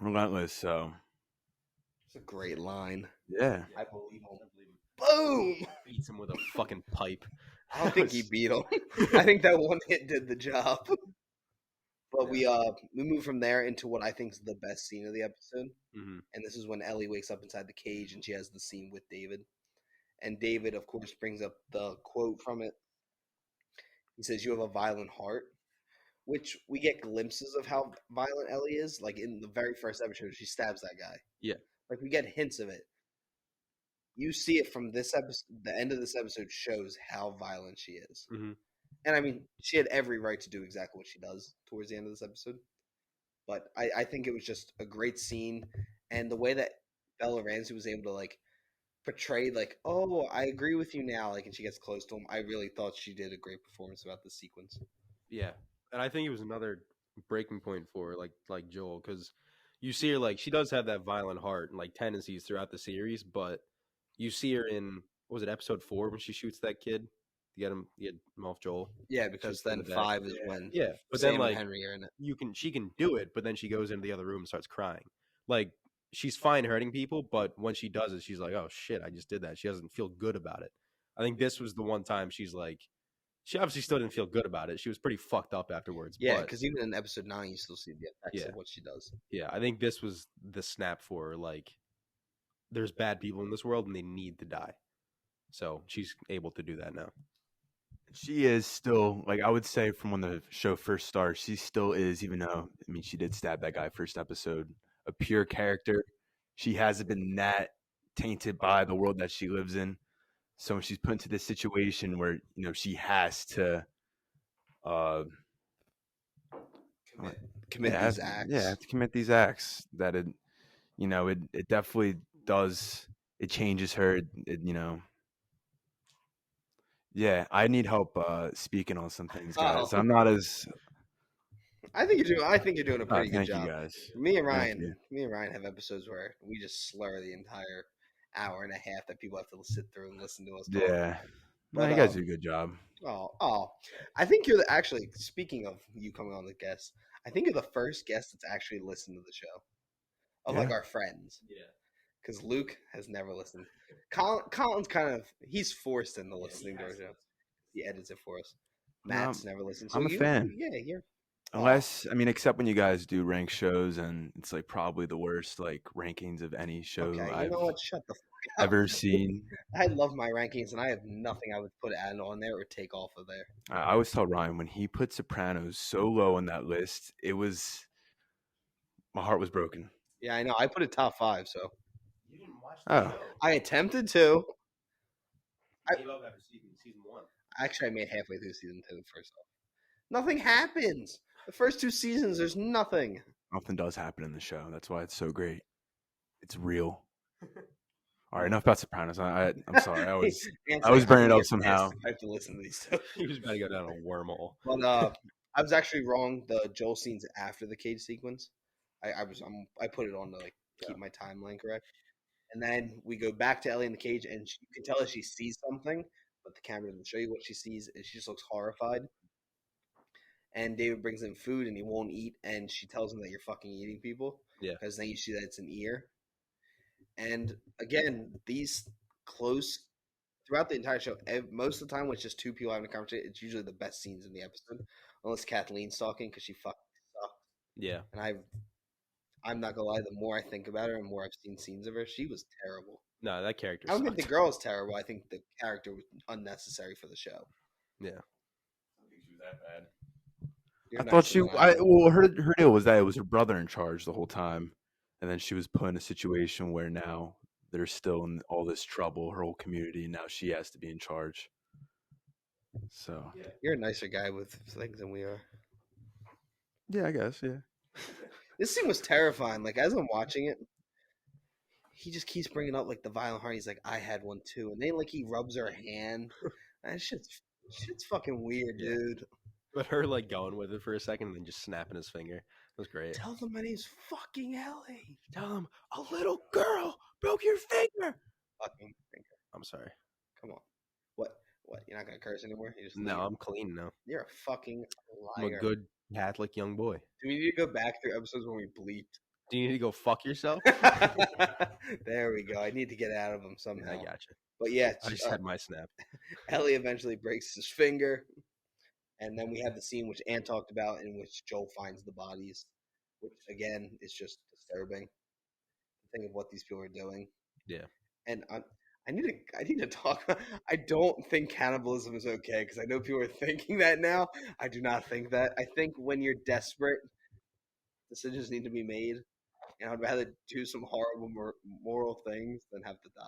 relentless. So It's a great line. yeah, I believe him. Boom! Beats him with a fucking pipe. I don't think he beat him. I think that one hit did the job. But we move from there into what I think is the best scene of the episode. Mm-hmm. And this is when Ellie wakes up inside the cage and she has the scene with David. And David, of course, brings up the quote from it. He says, "You have a violent heart," which we get glimpses of how violent Ellie is. Like in the very first episode, she stabs that guy. Yeah. Like we get hints of it. You see it from this episode. The end of this episode shows how violent she is. Mm-hmm. And I mean, she had every right to do exactly what she does towards the end of this episode. But I think it was just a great scene. And the way that Bella Ramsey was able to, like, portray, like, oh, I agree with you now, like, and she gets close to him, I really thought she did a great performance throughout the sequence. Yeah. And I think it was another breaking point for like Joel, because you see her, like, she does have that violent heart and, like, tendencies throughout the series, but you see her in, what was it, episode 4 when she shoots that kid? You get him off Joel. Yeah, because Shoots him in then the back. 5 is when Yeah, but Sam then like and Henry are in it. she can do it, but then she goes into the other room and starts crying. Like she's fine hurting people, but when she does it, she's like, "Oh shit, I just did that." She doesn't feel good about it. I think this was the one time she's like, she obviously still didn't feel good about it. She was pretty fucked up afterwards. Yeah, but, because even in episode 9, you still see the effects of what she does. yeah, I think this was the snap for her, like, there's bad people in this world and they need to die. So she's able to do that now. she is still, like, I would say from when the show first starts, she still is, even though, I mean, she did stab that guy first episode, a pure character. She hasn't been that tainted by the world that she lives in. So when she's put into this situation where, you know, she has to Commit these acts. Yeah, have to commit these acts. That it, you know, it definitely does. It changes her. It, you know. Yeah, I need help speaking on some things, guys. Oh. I'm not as. I think you're doing a pretty good Thank job. you, guys. Me and you. Ryan have episodes where we just slur the entire hour and a half that people have to sit through and listen to us talk. Yeah, no, But, you guys do a good job. I think you're actually, speaking of you coming on the guest, I think you're the first guest that's actually listened to the show of like our friends. Yeah. Because Luke has never listened. Colin's he's forced into listening to our show. He edits it for us. Matt's never listened. So I'm a fan. Yeah, you're. Unless, I mean, except when you guys do rank shows, and it's like probably the worst like rankings of any show Okay, you I've know what? Shut the fuck up. ever seen. I love my rankings, and I have nothing I would add on there or take off of there. I always tell Ryan when he put Sopranos so low on that list, my heart was broken. Yeah, I know. I put it top 5, so. You didn't watch the show. I attempted to. I gave up after season 1. Actually, I made halfway through season 2 first off. Nothing happens. The first 2 seasons, there's nothing. Nothing does happen in the show. That's why it's so great. It's real. All right, enough about Sopranos. I'm sorry. I was bringing it up somehow. I have to listen to these 2. He was about to go down a wormhole. But I was actually wrong. The Joel scenes after the cage sequence, I put it on to like keep my timeline correct. And then we go back to Ellie in the cage, and you can tell that she sees something, but the camera doesn't show you what she sees. And she just looks horrified. And David brings in food, and he won't eat. And she tells him that you're fucking eating people. Yeah. Because then you see that it's an ear. And again, these close throughout the entire show, most of the time when it's just two people having a conversation, it's usually the best scenes in the episode, unless Kathleen's talking because she fucking sucks. Yeah. And I'm not gonna lie, the more I think about her and more I've seen scenes of her, she was terrible. No, that character I don't think sucked. the girl is terrible. I think the character was unnecessary for the show. Yeah. I don't think she was that bad. You're I thought nicer than I am. well, her deal was that it was her brother in charge the whole time, and then she was put in a situation where now they're still in all this trouble, her whole community, and now she has to be in charge. So You're a nicer guy with things than we are. yeah, I guess yeah. This scene was terrifying. Like as I'm watching it, he just keeps bringing up like the violent heart. He's like, I had one too, and then like he rubs her hand. That shit's fucking weird, Yeah. dude. But her like going with it for a second and then just snapping his finger. It was great. Tell them my name's fucking Ellie. Tell him a little girl broke your finger. Fucking finger. I'm sorry. Come on. What? You're not gonna curse anymore? You just No, I'm clean now. You're a fucking I'm liar. a good Catholic young boy. Do we need to go back through episodes when we bleeped? Do you need to go fuck yourself? There we go. I need to get out of them somehow. I gotcha. But yeah, I just had my snap. Ellie eventually breaks his finger, and then we have the scene which Ann talked about, in which Joel finds the bodies, which again is just disturbing. Think of what these people are doing. Yeah. And I need to talk about. I don't think cannibalism is okay because I know people are thinking that now. I do not think that. I think when you're desperate, decisions need to be made, and I'd rather do some horrible moral things than have to die.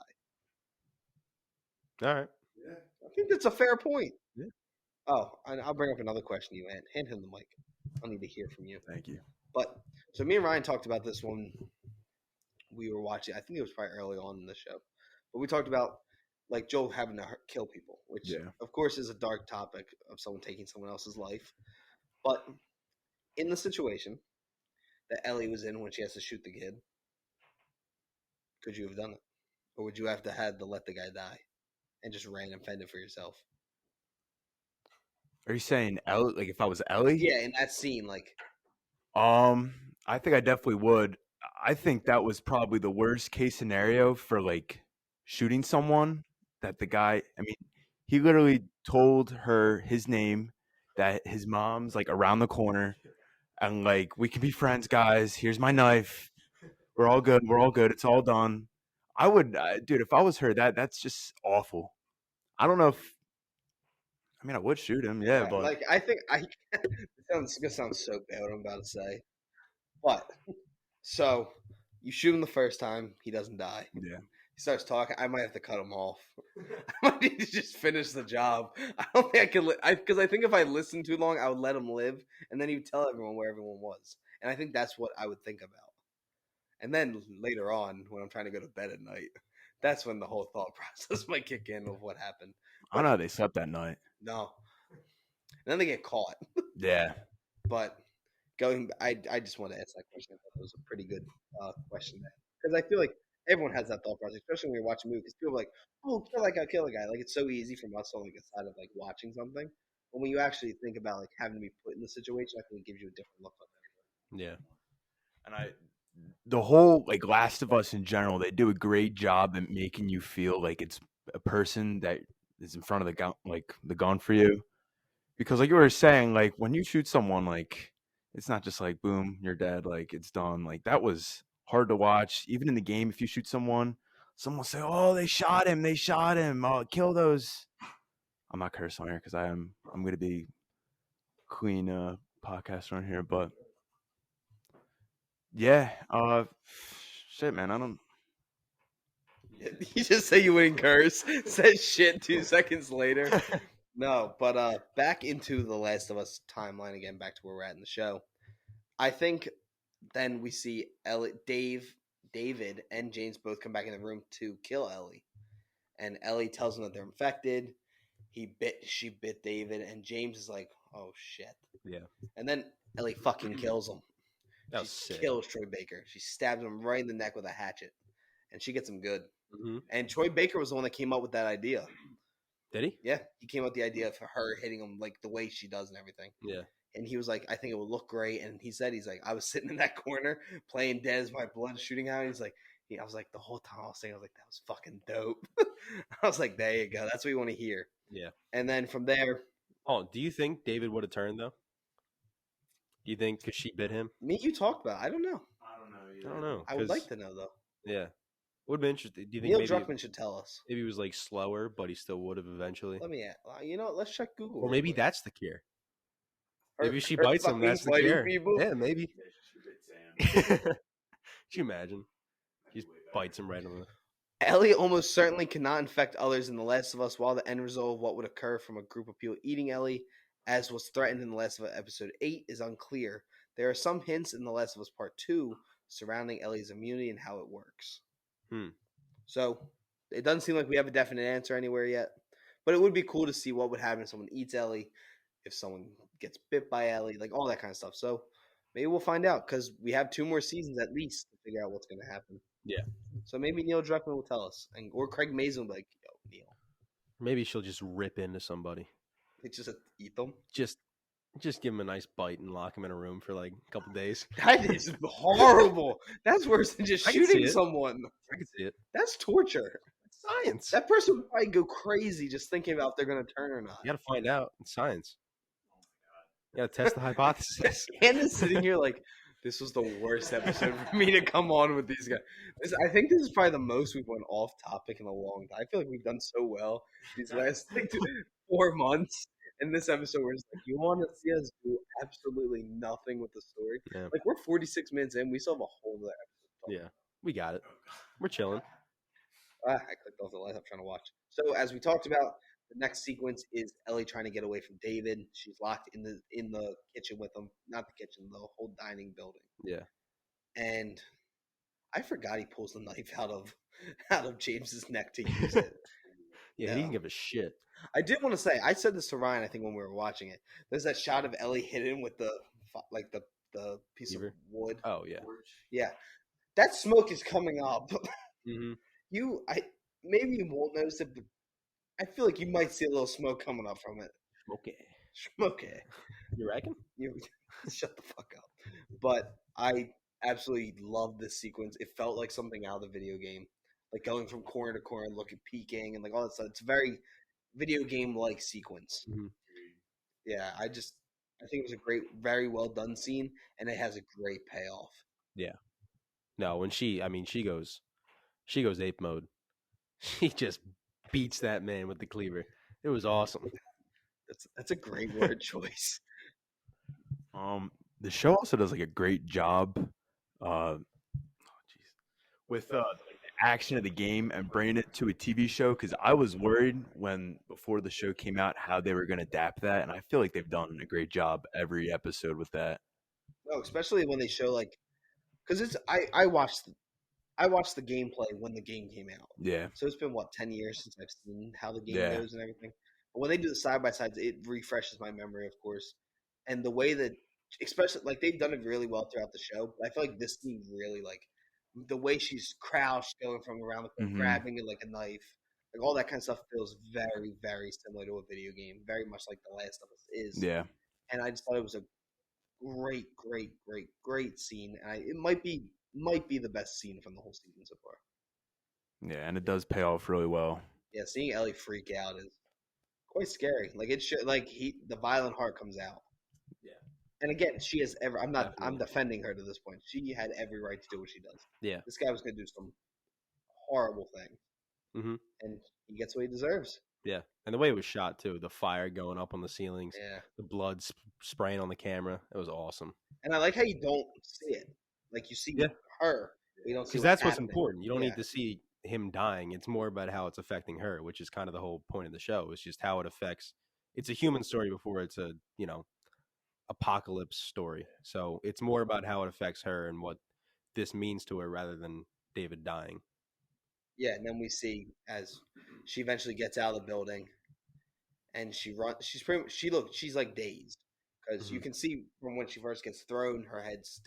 All right. Yeah. I think that's a fair point. Yeah. Oh, and I'll bring up another question to you, Ant. Hand him the mic. I need to hear from you. Thank you. But so me and Ryan talked about this when we were watching. I think it was probably early on in the show, but we talked about like Joel having to kill people, which of course is a dark topic of someone taking someone else's life. But in the situation that Ellie was in when she has to shoot the kid, could you have done it, or would you have to let the guy die and just ran and fended for yourself? Are you saying Ellie? Like if I was Ellie? Yeah, in that scene, like. I think I definitely would. I think that was probably the worst case scenario for like shooting someone. That the guy, I mean, he literally told her his name, that his mom's like around the corner, and like, we can be friends, guys. Here's my knife. We're all good. We're all good. It's all done. I would, dude, if I was her, that's just awful. I don't know if. I mean, I would shoot him, yeah, but like I think it's gonna sound so bad what I'm about to say, but so you shoot him the first time, he doesn't die. yeah. He starts talking. I might have to cut him off. I might need to just finish the job. I don't think I could, because I think if I listened too long, I would let him live, and then he would tell everyone where everyone was, and I think that's what I would think about. And then later on, when I'm trying to go to bed at night, that's when the whole thought process might kick in of what happened. I don't know how they slept that night. No. And then they get caught. Yeah. But I just want to ask that question. I thought it was a pretty good question. Because I feel like everyone has that thought process, especially when you're watching movies. Because people are like, oh, kill that guy, kill a guy. Like, it's so easy from us on like the side of like watching something. But when you actually think about like having to be put in the situation, I think it gives you a different look on it. Yeah. And the whole like Last of Us in general, they do a great job at making you feel like it's a person that is in front of the gun for you, because like you were saying, like when you shoot someone, like it's not just like boom, you're dead, like it's done. Like that was hard to watch. Even in the game, if you shoot someone will say, oh, they shot him, oh, kill those. I'm not cursing on here because I'm gonna be clean podcast on here, but yeah, shit, man, I don't. You just say you wouldn't curse, said shit 2 seconds later. No, but back into the Last of Us timeline again, back to where we're at in the show. I think then we see David, and James both come back in the room to kill Ellie, and Ellie tells them that they're infected. She bit David, and James is like, "Oh shit!" Yeah. And then Ellie fucking kills him. That was She sick. kills Troy Baker. She stabs him right in the neck with a hatchet, and she gets him good. Mm-hmm. And Troy Baker was the one that came up with that idea. Did he? Yeah, he came up with the idea of her hitting him like the way she does and everything. Yeah. And he was like, I think it would look great. And he's like, I was sitting in that corner playing Dead as My Blood, shooting out. And he's like, I was like, the whole time I was saying, I was like, that was fucking dope. I was like, there you go. That's what you want to hear. Yeah. And then from there, Oh, do you think David would have turned though? Do you think because she bit him? you talked about it. I don't know. I don't know. I would 'cause- like to know, though. Yeah, would be interesting. Do you think Neil maybe Druckmann should tell us. he was like slower, but he still would have eventually? Let me, you know, let's check Google. Or real maybe quick. that's the cure. Her- Maybe she her bites him. fucking That's the fighting cure. people. Yeah, maybe. Could you imagine? He just bites him right on the. Ellie almost certainly cannot infect others in The Last of Us, while the end result of what would occur from a group of people eating Ellie, as was threatened in The Last of Us Episode 8, is unclear. There are some hints in The Last of Us Part 2 surrounding Ellie's immunity and how it works. So, it doesn't seem like we have a definite answer anywhere yet, but it would be cool to see what would happen if someone eats Ellie, if someone gets bit by Ellie, like all that kind of stuff. So, maybe we'll find out, because we have 2 more seasons at least to figure out what's going to happen. Yeah. So maybe Neil Druckmann will tell us, or Craig Mazin will be like, "Yo, Neil, Maybe she'll just rip into somebody. it's just eat them." Just give him a nice bite and lock him in a room for like a couple days. That is horrible. That's worse than just I can see shooting it. someone. I can see it. That's torture. It's science. That person would probably go crazy just thinking about if they're going to turn or not. You got to find out. It's science. You got to test the hypothesis. Hannah's sitting here like, this was the worst episode for me to come on with these guys. I think this is probably the most we've went off topic in a long time. I feel like we've done so well these last 4 months. In this episode, we're just like, you want to see us do absolutely nothing with the story? Yeah. Like, we're 46 minutes in. We still have a whole other episode. Yeah, we got it. We're chilling. I clicked off the light. I'm trying to watch. So, as we talked about, the next sequence is Ellie trying to get away from David. She's locked in the kitchen with him. Not the kitchen, the whole dining building. Yeah. And I forgot he pulls the knife out of James's neck to use it. Yeah, he Yeah. can give a shit. I did want to say, I said this to Ryan, I think, when we were watching it. There's that shot of Ellie hidden with the piece Beaver? of wood. Oh yeah. Yeah. That smoke is coming up. Mm-hmm. Maybe you won't notice it, but I feel like you might see a little smoke coming up from it. Okay. Smoke. You reckon? You shut the fuck up. But I absolutely love this sequence. It felt like something out of the video game, like going from corner to corner, looking, peeking, and like all that stuff. It's a very video game like sequence. Mhm. Yeah, I think it was a great, very well done scene, and it has a great payoff. No, when she goes ape mode. She just beats that man with the cleaver. It was awesome. That's a great word choice. The show also does like a great job, with the action of the game and bringing it to a TV show. Because I was worried before the show came out how they were going to adapt that, and I feel like they've done a great job every episode with that. No, especially when they show like, because I watched the gameplay when the game came out. Yeah, So it's been 10 years since I've seen how the game Yeah. goes and everything. But when they do the side by sides, it refreshes my memory, of course. And the way that, especially like they've done it really well throughout the show. But I feel like this scene really like the way she's crouched, going from around the corner, Mhm. grabbing it like a knife, like all that kind of stuff feels very, very similar to a video game, very much like The Last of Us is. yeah. And I just thought it was a great, great, great, great scene. And it might be the best scene from the whole season so far. Yeah, and it does pay off really well. Yeah, seeing Ellie freak out is quite scary. Like it should, like the violent heart comes out. Yeah. And again, she has I'm Definitely. defending her to this point. She had every right to do what she does. Yeah. This guy was going to do some horrible thing, Mhm. and he gets what he deserves. Yeah. And the way it was shot too, the fire going up on the ceilings, Yeah. the blood spraying on the camera. It was awesome. And I like how you don't see it. Like you see Yeah. her, but you don't see Because what's that's what's happening. important. You don't Yeah. need to see him dying. It's more about how it's affecting her, which is kind of the whole point of the show. It's just how it affects. It's a human story before it's a apocalypse story. So it's more about how it affects her and what this means to her rather than David dying. Yeah, and then we see as she eventually gets out of the building, and she runs. She's like dazed because you Mhm. can see from when she first gets thrown, her head's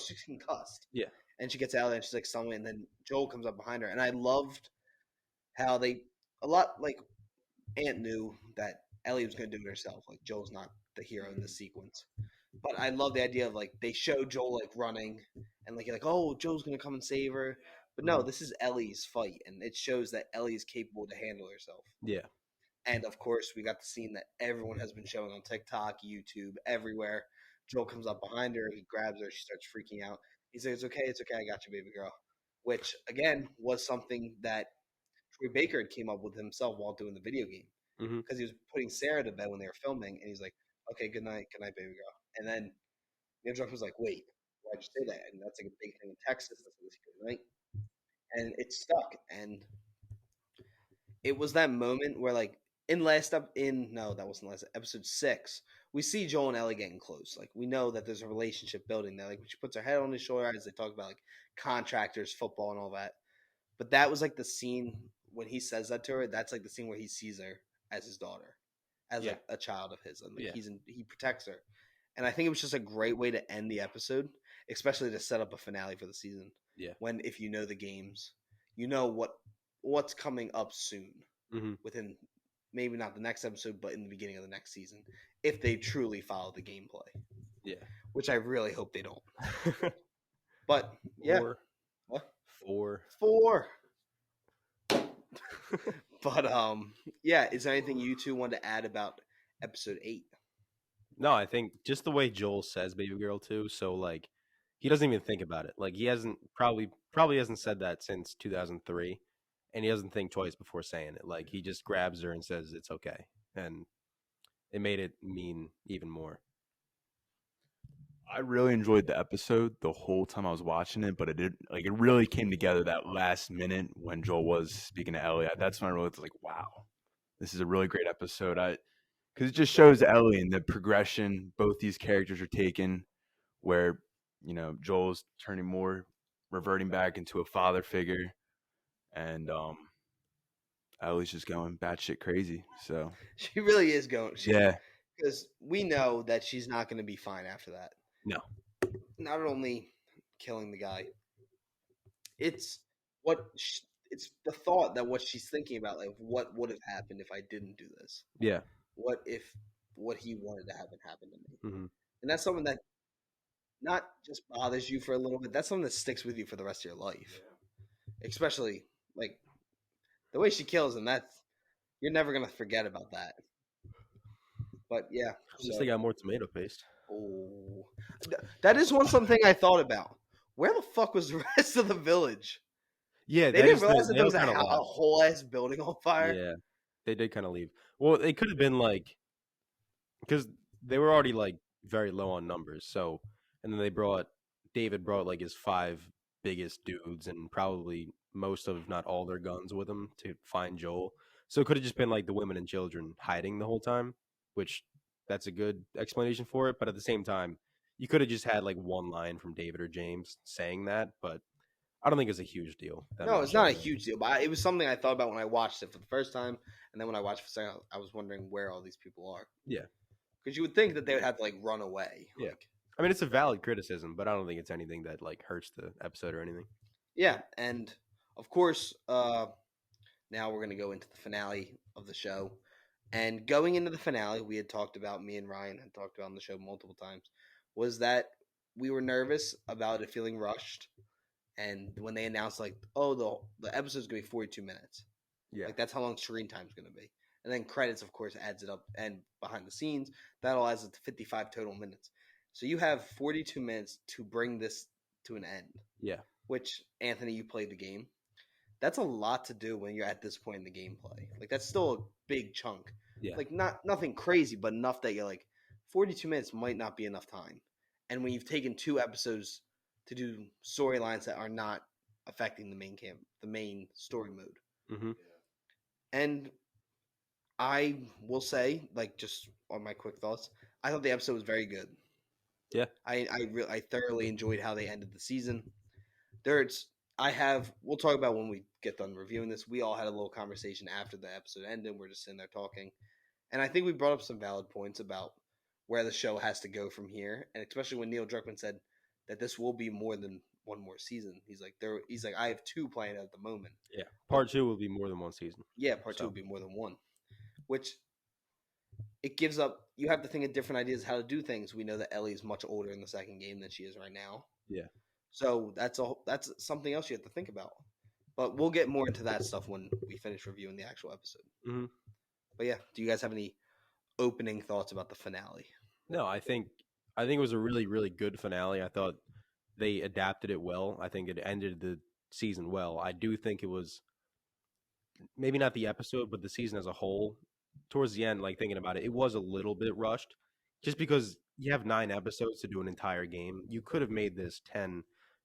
she's concussed. Yeah. And she gets out there and she's like stumbling, and then Joel comes up behind her, and I loved how like Aunt knew that Ellie was going to do it herself. Like Joel's not the hero in this sequence, But I love the idea of like they show Joel like running, and like you're like, oh, Joel's gonna come and save her. But no, this is Ellie's fight, and it shows that Ellie is capable to handle herself. Yeah. And of course, we got the scene that everyone has been showing on TikTok, YouTube, everywhere. Joel comes up behind her, he grabs her, she starts freaking out. He says, it's okay, I got you, baby girl. Which, again, was something that Troy Baker had came up with himself while doing the video game. Mm-hmm. Because he was putting Sarah to bed when they were filming, and he's like, okay, good night, baby girl. And then Neil Druckmann was like, wait, why'd you say that? And that's like a big thing in Texas. That's like, good night. And it stuck. And it was that moment where like that wasn't last episode 6, we see Joel and Ellie getting close. Like we know that there's a relationship building there. Like when she puts her head on his shoulder as they talk about like contractors, football, and all that. But that was like the scene when he says that to her. That's like the scene where he sees her as his daughter, as like a child of his, and like he protects her. And I think it was just a great way to end the episode, especially to set up a finale for the season. Yeah. When if you know the games, you know what's coming up soon, within maybe not the next episode, but in the beginning of the next season, if they truly follow the gameplay. Yeah. Which I really hope they don't. But yeah. What? 4. But yeah, is there anything you two want to add about episode 8? No, I think just the way Joel says baby girl too, so like he doesn't even think about it. Like he hasn't probably hasn't said that since 2003, and he doesn't think twice before saying it. Like he just grabs her and says it's okay. And it made it mean even more. I really enjoyed the episode the whole time I was watching it, but it really came together that last minute when Joel was speaking to Ellie. That's when I really was like, wow, this is a really great episode. Because it just shows Ellie and the progression both these characters are taking, where, Joel's reverting back into a father figure, and Ellie's just going batshit crazy. So she really is going. Yeah. Because we know that she's not going to be fine after that. No. Not only killing the guy, it's the thought that what she's thinking about, like what would have happened if I didn't do this. Yeah. What if what he wanted to happen happened to me? Mm-hmm. And that's something that not just bothers you for a little bit. That's something that sticks with you for the rest of your life. Yeah. Especially like the way she kills him. You're never gonna forget about that. But yeah, at least they got more tomato paste. Oh, that is something I thought about. Where the fuck was the rest of the village? Yeah, they didn't realize that there was a whole ass building on fire. Yeah, they did kind of leave. Well, it could have been like because they were already like very low on numbers. So, and then David brought like his 5 biggest dudes and probably most of, if not all, their guns with him to find Joel. So it could have just been like the women and children hiding the whole time, which that's a good explanation for it. But at the same time, you could have just had like one line from David or James saying that, but I don't think it's a huge deal. No, it's not a huge deal, but it was something I thought about when I watched it for the first time, and then when I watched it for a second, I was wondering where all these people are. Yeah. Because you would think that they would have to like run away. Yeah. I mean, it's a valid criticism, but I don't think it's anything that like hurts the episode or anything. Yeah, and of course, now we're going to go into the finale of the show. And going into the finale, me and Ryan had talked about on the show multiple times, was that we were nervous about it feeling rushed. And when they announced, like, oh, the episode's going to be 42 minutes. Yeah. Like, that's how long screen time's going to be. And then credits, of course, adds it up. And behind the scenes, that all adds up to 55 total minutes. So you have 42 minutes to bring this to an end. Yeah. Which, Anthony, you played the game. That's a lot to do when you're at this point in the gameplay. Like, that's still a big chunk. Yeah. Like, nothing crazy, but enough that you're like, 42 minutes might not be enough time. And when you've taken 2 episodes to do storylines that are not affecting the main story mode. Mm-hmm. And I will say, like, just on my quick thoughts, I thought the episode was very good. Yeah. I thoroughly enjoyed how they ended the season. We'll talk about when we get done reviewing this. We all had a little conversation after the episode ended. We're just sitting there talking. And I think we brought up some valid points about where the show has to go from here. And especially when Neil Druckmann said that this will be more than one more season. He's like, I have 2 planned at the moment. Yeah. Part 2 will be more than 1 season. Yeah, part 2 will be more than 1. Which it gives up. You have to think of different ideas how to do things. We know that Ellie's much older in the second game than she is right now. Yeah. So that's something else you have to think about. But we'll get more into that stuff when we finish reviewing the actual episode. Mhm. But yeah, do you guys have any opening thoughts about the finale? No, I think it was a really, really good finale. I thought they adapted it well. I think it ended the season well. I do think it was maybe not the episode, but the season as a whole. Towards the end, like thinking about it, it was a little bit rushed, just because you have 9 episodes to do an entire game. You could have made this 10,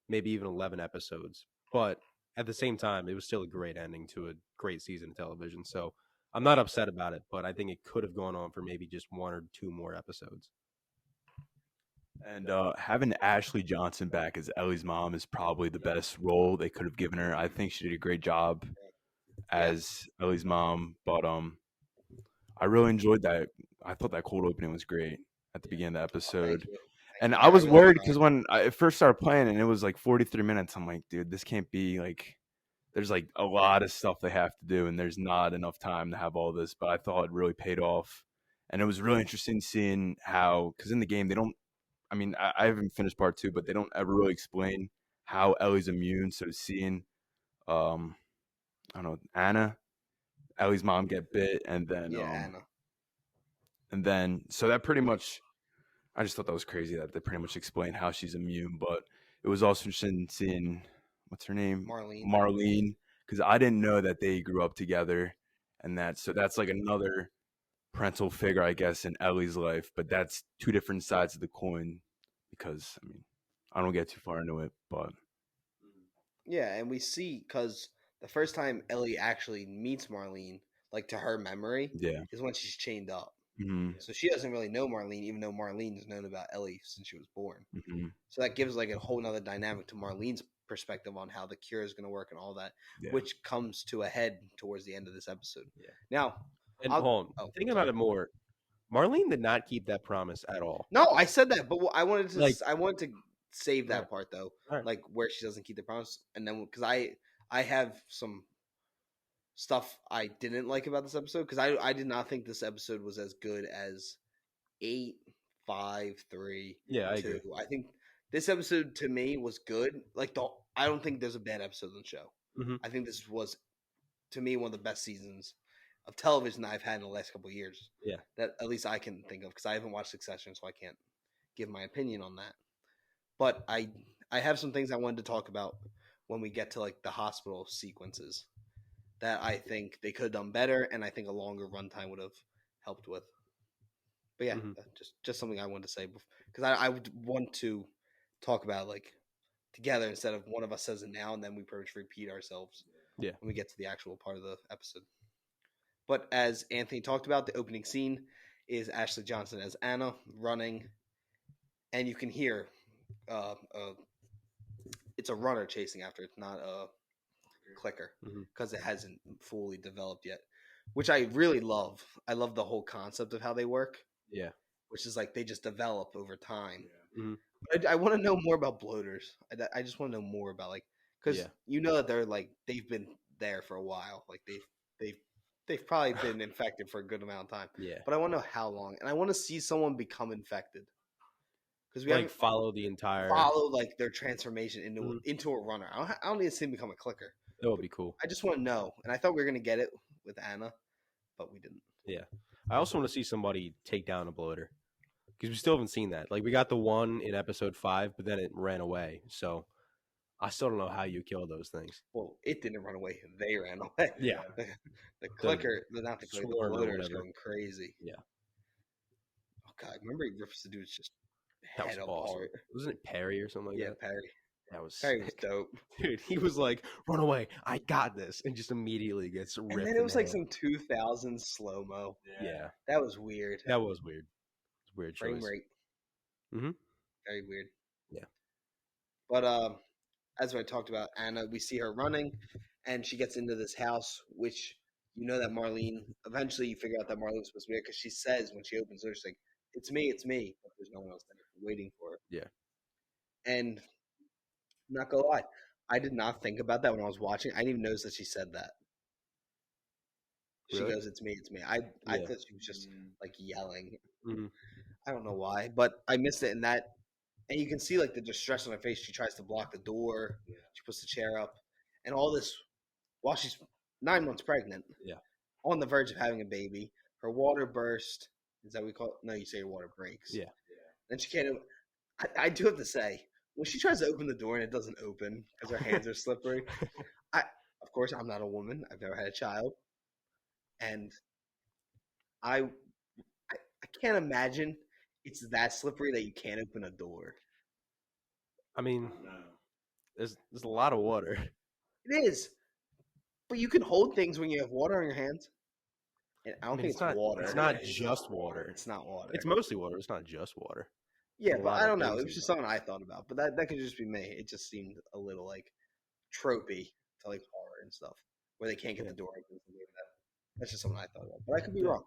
maybe even 11 episodes, but at the same time, it was still a great ending to a great season of television. So I'm not upset about it, but I think it could have gone on for maybe just 1 or 2 more episodes. And having Ashley Johnson back as Ellie's mom is probably the best role they could have given her. I think she did a great job as Ellie's mom, but I really enjoyed that. I thought that cold opening was great at the beginning of the episode. And I was worried because when I first started playing and it was like 43 minutes, I'm like, dude, this can't be like, there's like a lot of stuff they have to do and there's not enough time to have all this. But I thought it really paid off. And it was really interesting seeing how, because in the game, they don't, I mean, I haven't finished part 2, but they don't ever really explain how Ellie's immune. So seeing, I don't know, Anna, Ellie's mom get bit, and then Anna. And then, so that pretty much, I just thought that was crazy that they pretty much explained how she's immune. But it was also interesting seeing, what's her name? Marlene. Because I didn't know that they grew up together. And so that's like another parental figure, I guess, in Ellie's life. But that's 2 different sides of the coin. Because, I mean, I don't get too far into it, but. Yeah, and we see, because the first time Ellie actually meets Marlene, like to her memory, is when she's chained up. Mm-hmm. So she doesn't really know Marlene, even though Marlene's known about Ellie since she was born. Mm-hmm. So that gives like a whole nother dynamic to Marlene's perspective on how the cure is going to work and all that, which comes to a head towards the end of this episode. Yeah. Now, and thinking about it more, Marlene did not keep that promise at all. No, I said that, but I wanted to save that part though, like where she doesn't keep the promise, and then because I have some stuff I didn't like about this episode because I did not think this episode was as good as 8, 5, 3. Yeah, I 2. agree. I think this episode to me was good. Like I don't think there's a bad episode on the show. Mm-hmm. I think this was to me one of the best seasons of television I've had in the last couple of years. Yeah, that at least I can think of because I haven't watched Succession, so I can't give my opinion on that. But I have some things I wanted to talk about when we get to like the hospital sequences that I think they could have done better, and I think a longer runtime would have helped with. But yeah, just something I wanted to say because I would want to talk about like together instead of one of us says it now and then we pretty much repeat ourselves. Yeah, when we get to the actual part of the episode. But as Anthony talked about, the opening scene is Ashley Johnson as Anna running, and you can hear it's a runner chasing after. It's not a clicker because it hasn't fully developed yet, which I really love. I love the whole concept of how they work. Yeah, which is like they just develop over time. Yeah. Mm-hmm. I want to know more about bloaters. I just want to know more about like because you know that they're like they've been there for a while. Like they've probably been infected for a good amount of time. Yeah, but I want to know how long, and I want to see someone become infected because we like follow like their transformation into a runner. I don't need to see him become a clicker. That would be cool. I just want to know, and I thought we were gonna get it with Anna, but we didn't. Yeah, I also want to see somebody take down a bloater because we still haven't seen that. Like we got the one in episode 5, but then it ran away. So I still don't know how you kill those things. Well, it didn't run away; they ran away. Yeah, the clicker, not the clicker, the bloater is going crazy. Yeah. Oh God, remember he rips the dude's just that head was awesome. apart. Wasn't it Perry or something like that? Yeah, Perry. That was Perry was dope. Dude, he was like, "Run away! I got this!" and just immediately gets ripped. And then it was like some 2000 slow mo. Yeah, that was weird. That was weird. It's weird frame choice. rate. Mm-hmm. Very weird. Yeah. But as I talked about, Anna, we see her running, and she gets into this house, which you know that Marlene. Eventually, you figure out that Marlene's supposed to be there because she says when she opens the door, she's like, "It's me, it's me." But there's no one else there waiting for her. Yeah. And I'm not gonna lie, I did not think about that when I was watching. I didn't even notice that she said that. She Really? goes, "It's me, it's me." I Yeah. thought she was just like yelling. Mhm. I don't know why, but I missed it in that. And you can see like the distress on her face. She tries to block the door. She puts the chair up, and all this while she's 9 months pregnant. Yeah. On the verge of having a baby. Her water burst. Is that what we call it? No, you say your water breaks. Yeah. Then she can't. I do have to say, when she tries to open the door and it doesn't open because her hands are slippery. Of course, I'm not a woman. I've never had a child, and I can't imagine it's that slippery that you can't open a door. I mean, there's a lot of water. It is, but you can hold things when you have water on your hands. And I don't think it's not water. It's not just water. It's not water. It's mostly water. It's not just water. Yeah, a but lot I of don't know. things It was just involved. something I thought about. But that could just be me. It just seemed a little like tropey to like horror and stuff, where they can't get the door open. And something like that. That's just something I thought about. But I could be wrong.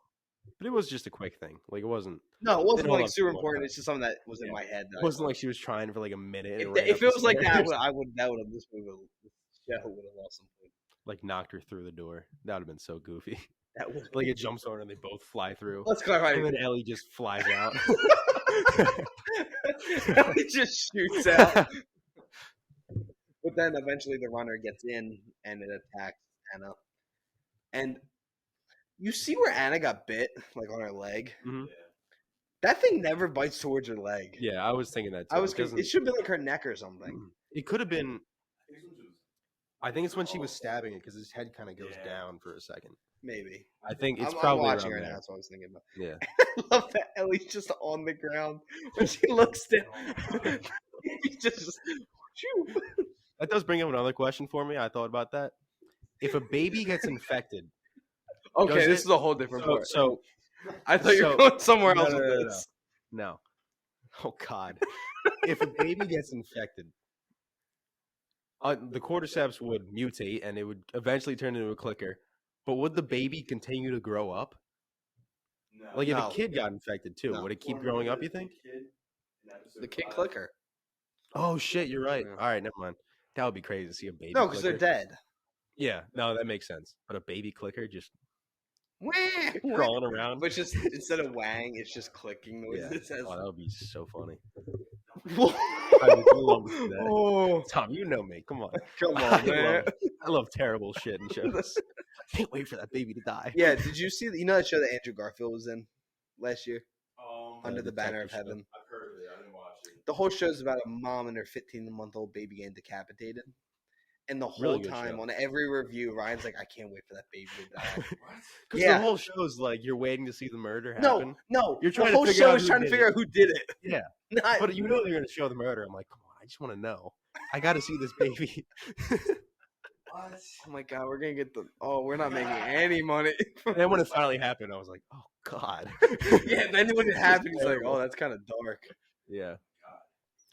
But it was just a quick thing. Like it wasn't. No, it wasn't hold like up super too much important. time. It's just something that was in Yeah. my head. That It wasn't like she was trying for like a minute. if, and ran if up it the was like that, stairs. I would. That would have. This movie, the show would have lost something. Like knocked her through the door. That would have been so goofy. That would. Like it jumps on her and they both fly through. Let's clarify. And then Ellie just flies out. It just shoots out. But then eventually the runner gets in and it attacks Anna. And you see where Anna got bit, like on her leg. Mhm. That thing never bites towards her leg. Yeah, I was thinking that too. I was. It doesn't- It should be like her neck or something. It could have been. I think it's when she was stabbing it because his head kind of goes down for a second. Maybe. I think it's I'm probably watching around right now. there. That's what I was thinking about. Yeah. I love that Ellie's just on the ground when she looks down. He just. Phew. That does bring up another question for me. I thought about that. If a baby gets infected, Okay, Does this it- is a whole different part. so I thought you were so- going somewhere No, else no, with no, this. no. Oh God! If a baby gets infected, the cordyceps would mutate and it would eventually turn into a clicker. But would the baby continue to grow up? Like if No. a kid got infected too, No. would it keep growing up? You think? The kid clicker. Oh shit! You're right. Yeah. All right, never mind. That would be crazy to see a baby. No, because they're clicker. dead. Yeah, no, that makes sense. But a baby clicker just Wah, crawling around. But just instead of wang, it's just clicking Yeah. noises. Oh, that would be so funny. I I would love to see that. Oh, Tom, you know me. Come on. come I on, man. I love terrible shit in shows. I can't wait for that baby to die. Yeah, did you see? You know that show that Andrew Garfield was in last year, Under the the Banner of detective show. Heaven? I've heard of it. I didn't watch it. The whole show's about a mom and her 15-month-old baby getting decapitated, and the whole Really good time show. on every review, Ryan's like, "I can't wait for that baby to die." Because Yeah. the whole show's like you're waiting to see the murder No, happen. no, You're trying the to whole figure show out is who trying to did figure it. out who did it. Yeah. Not, But you know they're going to show the murder. I'm like, come on, I just want to know. I got to see this baby. oh my god, we're gonna get the. Oh, we're not making any money. And then when it finally happened, I was like, oh God. Yeah, then when it happened, he's like, "Oh, that's kind of dark." Yeah.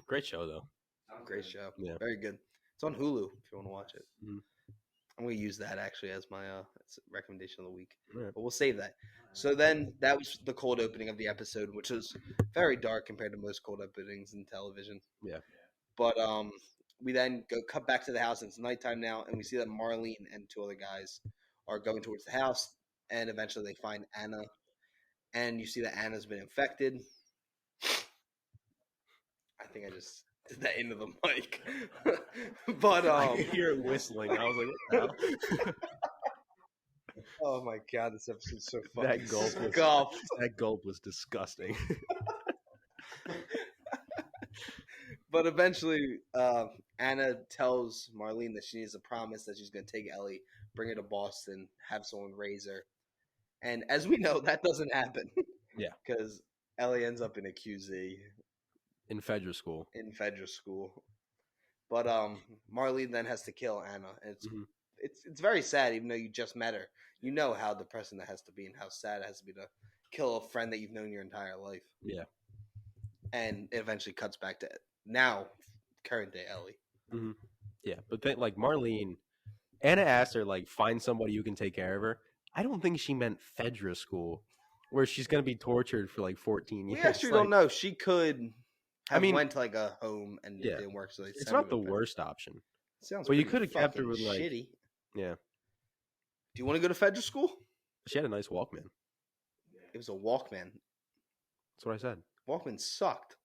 Great show though. Great show. Yeah. Very good. It's on Hulu if you want to watch it. Mhm. I'm gonna use that actually as my recommendation of the week, Alright. but we'll save that. So then that was the cold opening of the episode, which was very dark compared to most cold openings in television. Yeah. But we then cut back to the house. And it's nighttime now, and we see that Marlene and two other guys are going towards the house, and eventually they find Anna, and you see that Anna's been infected. I think I just did that into the mic. But I could hear it whistling. I was like, what the hell? oh my god, this episode's so fucking That gulp was- scuffed. That gulp was disgusting. But eventually, Anna tells Marlene that she needs a promise that she's going to take Ellie, bring her to Boston, have someone raise her. And as we know, that doesn't happen. Yeah. Because Ellie ends up in a QZ In Fedra school. in Fedra school. But Marlene then has to kill Anna. And Mhm. it's very sad, even though you just met her. You know how depressing that has to be and how sad it has to be to kill a friend that you've known your entire life. Yeah. And it eventually cuts back to now, current day Ellie. Yeah. But then, like, Marlene, Anna asked her, like, find somebody who can take care of her. I don't think she meant Fedra school, where she's going to be tortured for, like, 14 years. We actually Like, don't know. She could have mean- went to like a home and Yeah. it didn't work. So they It's sent not her the to Fed- worst option. Sounds But you pretty could have kept her fucking with, like- shitty. Yeah. Do you want to go to Federal school? She had a nice Walkman. It was a Walkman. That's what I said. Walkman sucked.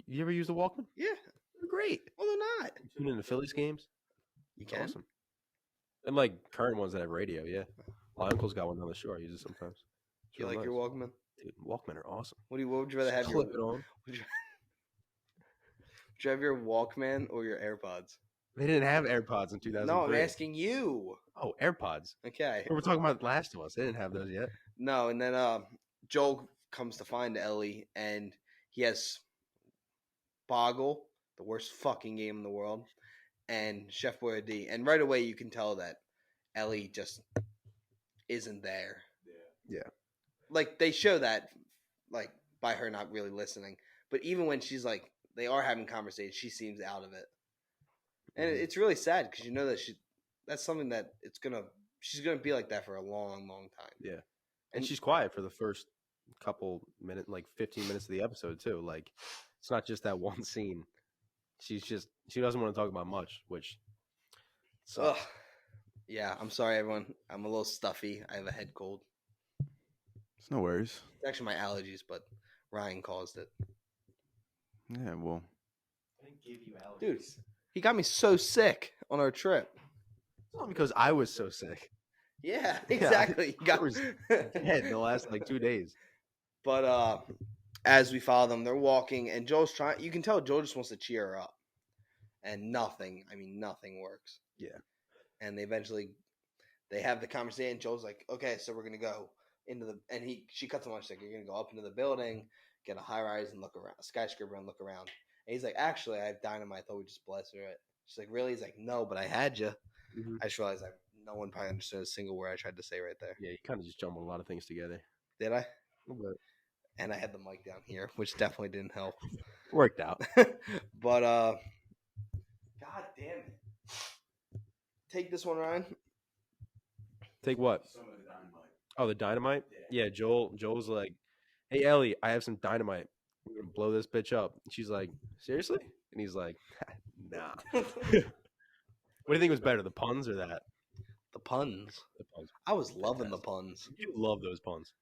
You ever use the Walkman? Yeah. They're great. Well, they're not. Tune into Phillies games. You It's can. awesome. And like current ones that have radio, yeah. My uncle's got one down the shore. I use it sometimes. It's You real like your nice. Walkman? Dude, Walkman are awesome. What would you rather Just have? Your, clip it on. would you have your Walkman or your AirPods? They didn't have AirPods in 2003. No, I'm asking you. Oh, AirPods. Okay. We were talking about Last of Us. They didn't have those yet. No, and then Joel comes to find Ellie, and he has Boggle, the worst fucking game in the world, and Chef Boyardee. And right away you can tell that Ellie just isn't there. Yeah. Like, they show that, like, by her not really listening. But even when she's, like, they are having conversations, she seems out of it. And it's really sad because you know that that's something that she's going to be like that for a long, long time. Yeah. And she's quiet for the first couple minutes, like 15 minutes of the episode, too. Like, it's not just that one scene. She doesn't want to talk about much, which sucks. Ugh. Yeah, I'm sorry, everyone. I'm a little stuffy. I have a head cold. It's no worries. It's actually my allergies, but Ryan caused it. Yeah, well, I didn't give you allergies. Dude, he got me so sick on our trip. It's not because I was so sick. Yeah, exactly. He got I was dead the last, 2 days. But as we follow them, they're walking, and Joel's trying. You can tell Joel just wants to cheer her up, and nothing works. Yeah. And they have the conversation. Joel's like, "Okay, so we're gonna go into the," and she cuts him off. She's like, "You're gonna go up into the building, get a high rise, and look around, a skyscraper, and look around." And he's like, "Actually, I have dynamite. I thought we just blasted it." She's like, "Really?" He's like, "No, but I had you." Mm-hmm. I just realized no one probably understood a single word I tried to say right there. Yeah, you kind of just jumbled a lot of things together. Did I? A little bit. And I had the mic down here, which definitely didn't help. Worked out. But God damn it! Take this one, Ryan. Take what? Oh, the dynamite? Yeah, Joel's like, "Hey, Ellie, I have some dynamite. We're going to blow this bitch up." And she's like, "Seriously?" And he's like, "Nah." What do you think was better, the puns or that? The puns. The puns. I was loving the puns. You love those puns.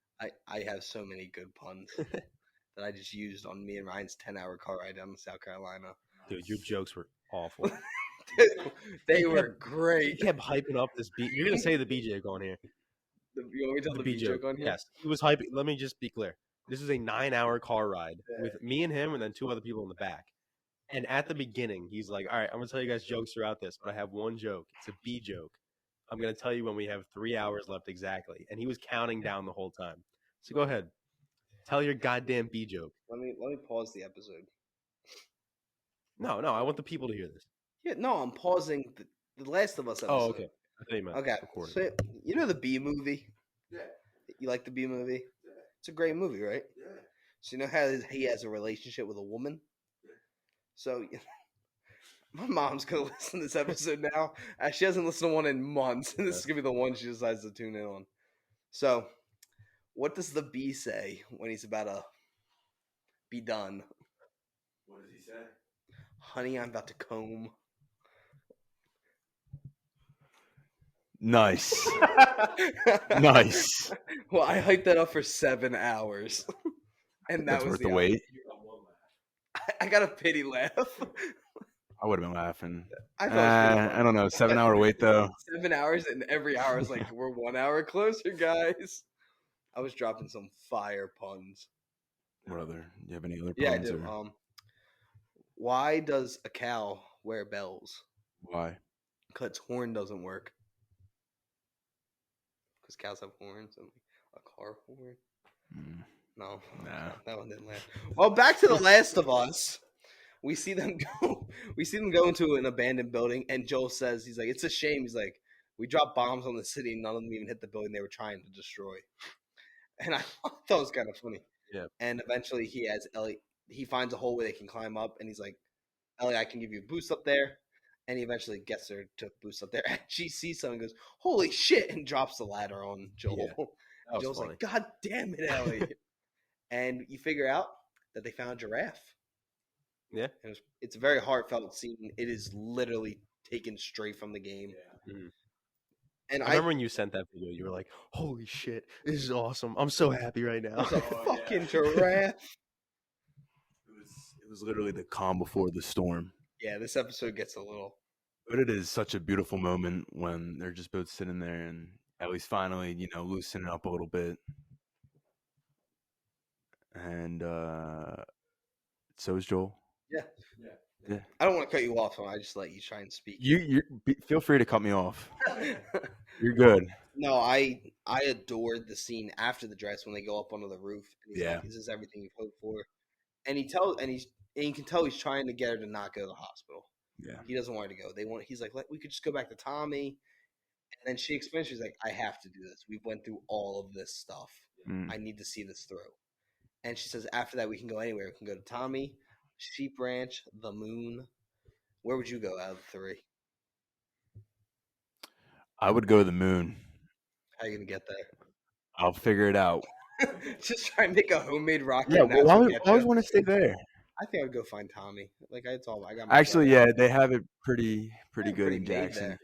I have so many good puns that I just used on me and Ryan's 10-hour car ride down to South Carolina. Dude, your jokes were awful. They were great. He kept hyping up this beat. You're going to say the B joke on here. You want me to tell the B joke on here? Yes. He was hyping. Let me just be clear. This is a 9-hour car ride with me and him and then 2 other people in the back. And at the beginning, he's like, "All right, I'm going to tell you guys jokes throughout this, but I have one joke. It's a B joke. I'm going to tell you when we have 3 hours left exactly." And he was counting down the whole time. So go ahead. Tell your goddamn B joke. Let me pause the episode. No, I want the people to hear this. Yeah, no, I'm pausing the Last of Us episode. Oh, okay. I thought you meant Okay. recording. So, you know the B movie? Yeah. You like the B movie? Yeah. It's a great movie, right? Yeah. So you know how he has a relationship with a woman? Yeah. So my mom's going to listen to this episode now. She hasn't listened to one in months, and this is going to be the one she decides to tune in on. So what does the B say when he's about to be done? What does he say? "Honey, I'm about to comb." Nice. Nice. Well, I hyped that up for 7 hours. And that That's was worth the wait. I got a pity laugh. I would have been laughing. I thought it was pretty funny. I don't know. 7-hour wait, though. 7 hours, and every hour is like, we're 1 hour closer, guys. I was dropping some fire puns. What other? Do you have any other puns? Yeah, I do. Or? Why does a cow wear bells? Why? Because its horn doesn't work. Because cows have horns and a car horn. No, Nah. That one didn't land. Well, back to The Last of Us. We see them go. We see them go into an abandoned building, and Joel says, "He's like, it's a shame." He's like, "We dropped bombs on the city, and none of them even hit the building they were trying to destroy." And I thought it was kind of funny. Yeah. And eventually, he has Ellie. He finds a hole where they can climb up, and he's like, "Ellie, I can give you a boost up there." And he eventually gets her to boost up there. And she sees something and goes, "Holy shit," and drops the ladder on Joel. Yeah, Joel's funny. like, "God damn it, Ellie." And you figure out that they found a giraffe. Yeah. And it's a very heartfelt scene. It is literally taken straight from the game. Yeah. Mm-hmm. And I remember when you sent that video, you were like, "Holy shit, this is awesome! I'm so happy right now." there's a Oh, fucking yeah. giraffe. It was literally the calm before the storm. Yeah, this episode gets a little. But it is such a beautiful moment when they're just both sitting there and Ellie's finally, loosening up a little bit. And so is Joel. Yeah. Yeah. I don't want to cut you off, so I just let you try and speak. Feel free to cut me off. You're good. No, I adored the scene after the dress when they go up onto the roof and he's Yeah. like, "Is this everything you've hoped for?" And you can tell he's trying to get her to not go to the hospital. Yeah. He doesn't want her to go. He's like, we could just go back to Tommy. And then she explains, she's like, I have to do this. We went through all of this stuff. I need to see this through. And she says, after that, we can go anywhere. We can go to Tommy, Sheep Ranch, the moon. Where would you go out of the three? I would go to the moon. How are you going to get there? I'll figure it out. Just try and make a homemade rocket. Yeah, and well, that's I always want to stay there. I think I would go find Tommy. Like I told him, I got my Actually, brother. yeah, they have it pretty good pretty in made Jackson. there.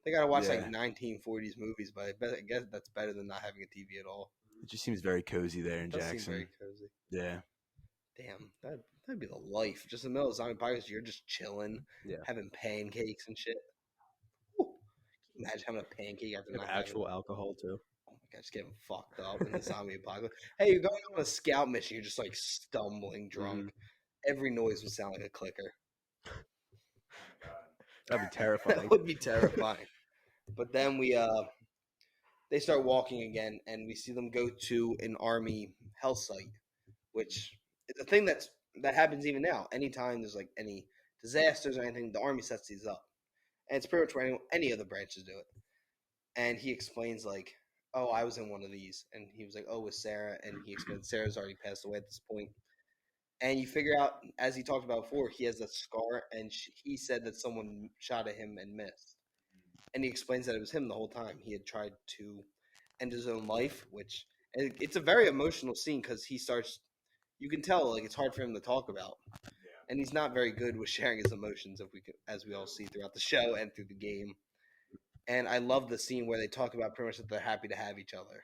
They got to watch Yeah. like 1940s movies, but I guess that's better than not having a TV at all. It just seems very cozy there in It does Jackson. seem very cozy. Yeah. Damn, that'd be the life. Just in the middle of zombie apocalypse, you're just chilling, having pancakes and shit. Ooh. Can you imagine having a pancake after not actual alcohol too. Oh my god, just getting fucked up in the zombie apocalypse. Hey, you're going on a scout mission. You're just like stumbling drunk. Every noise would sound like a clicker. That'd be terrifying. That would be terrifying. But then they start walking again, and we see them go to an army health site, which is a thing that happens even now. Anytime there's like any disasters or anything, the army sets these up, and it's pretty much where any other branches do it. And he explains like, "Oh, I was in one of these," and he was like, "Oh, with Sarah," and he explained Sarah's already passed away at this point. And you figure out, as he talked about before, he has a scar, and he said that someone shot at him and missed. And he explains that it was him the whole time. He had tried to end his own life, which it's a very emotional scene because he starts. You can tell like it's hard for him to talk about, and he's not very good with sharing his emotions, as we all see throughout the show and through the game. And I love the scene where they talk about pretty much that they're happy to have each other,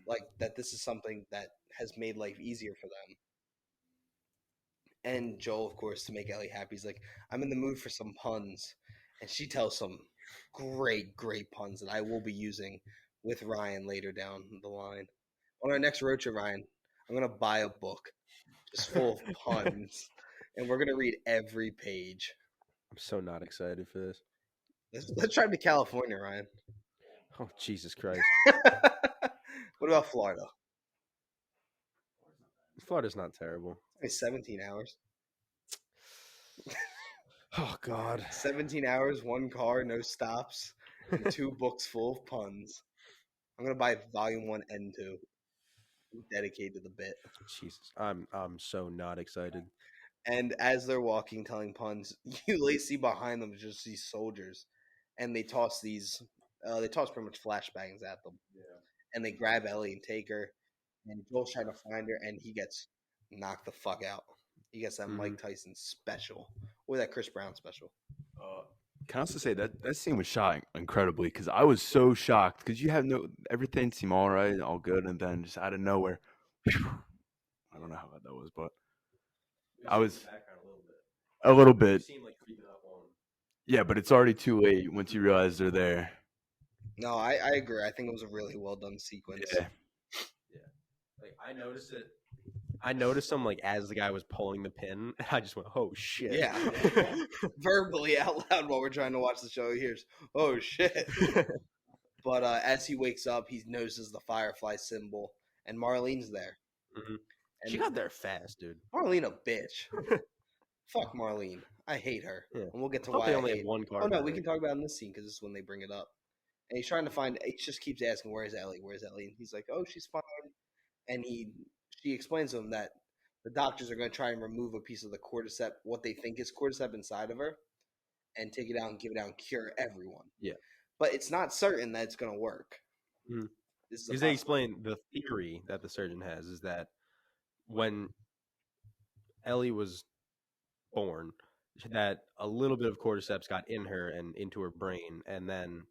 like that this is something that has made life easier for them. And Joel, of course, to make Ellie happy, he's like, "I'm in the mood for some puns," and she tells some great puns that I will be using with Ryan later down the line. On our next road trip, Ryan, I'm gonna buy a book just full of puns, and we're gonna read every page. I'm so not excited for this. Let's drive to California, Ryan. Oh, Jesus Christ. What about Florida? Florida's not terrible. It's 17 hours. Oh, God. 17 hours, one car, no stops, and 2 books full of puns. I'm going to buy volume 1 and 2. I'm dedicated to the bit. Jesus. I'm so not excited. And as they're walking, telling puns, you see behind them just these soldiers. And they toss pretty much flashbangs at them. Yeah. And they grab Ellie and take her. And Joel's trying to find her, and he gets knocked the fuck out. He gets that Mike Tyson special. Or that Chris Brown special. Can I also say that scene was shot incredibly because I was so shocked because you have everything seemed all right, all good, and then just out of nowhere, I don't know how bad that was, but I was a little bit. Yeah, but it's already too late once you realize they're there. No, I agree. I think it was a really well done sequence. Yeah. Like I noticed him like as the guy was pulling the pin, and I just went, "Oh shit!" Yeah, verbally out loud while we're trying to watch the show. He hears, "Oh shit!" But as he wakes up, he notices the firefly symbol, and Marlene's there. Mm-hmm. And she got there fast, dude. Marlene a bitch. Fuck Marlene. I hate her. Yeah. And we'll get to why they only have one car. Oh no, we can talk about it in this scene because this is when they bring it up. And he's trying to find. He just keeps asking, "Where's Ellie? Where's Ellie?" And he's like, "Oh, she's fine." And she explains to him that the doctors are going to try and remove a piece of the cordyceps, what they think is cordyceps inside of her, and take it out and give it out and cure everyone. Yeah. But it's not certain that it's going to work. Because they explain the theory that the surgeon has is that when Ellie was born, that a little bit of cordyceps got in her and into her brain, and then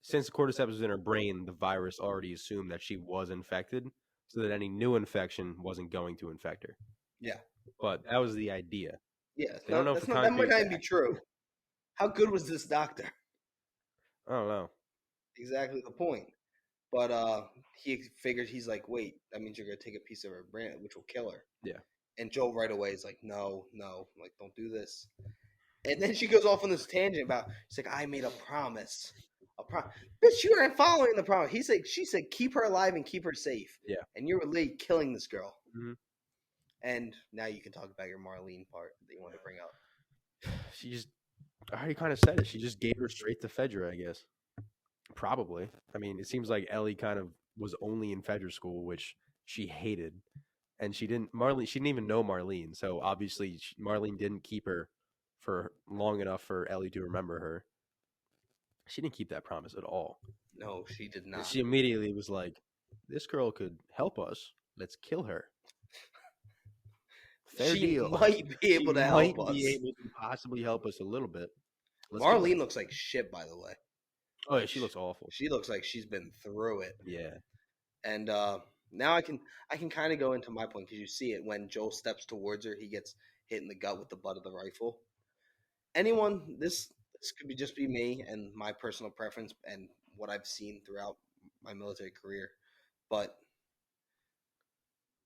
since the cordyceps was in her brain, the virus already assumed that she was infected, so that any new infection wasn't going to infect her. Yeah. But that was the idea. Yeah, They don't know that's for not, that might concrete not even be fact. true. How good was this doctor? I don't know. Exactly the point. But he figures, he's like, wait, that means you're gonna take a piece of her brain, which will kill her. Yeah. And Joel right away is like, no, like don't do this. And then she goes off on this tangent about, she's like, I made a promise. Bitch, you aren't following the promise. She said, keep her alive and keep her safe. Yeah. And you're really killing this girl. Mhm. And now you can talk about your Marlene part that you want to bring up. She just, I already kind of said it. She just gave her straight to Fedra, I guess. Probably. I mean, it seems like Ellie kind of was only in Fedra school, which she hated. And she didn't even know Marlene. So obviously Marlene didn't keep her for long enough for Ellie to remember her. She didn't keep that promise at all. No, she did not. She immediately was like, this girl could help us. Let's kill her. Fair she deal. might be able She to might help us. be able to possibly help us a little bit. Let's kill her. Marlene looks like shit, by the way. Oh yeah, she looks awful. She looks like she's been through it. Yeah. And now I can kind of go into my point, because you see it when Joel steps towards her, he gets hit in the gut with the butt of the rifle. Anyone, this could be just be me and my personal preference and what I've seen throughout my military career, but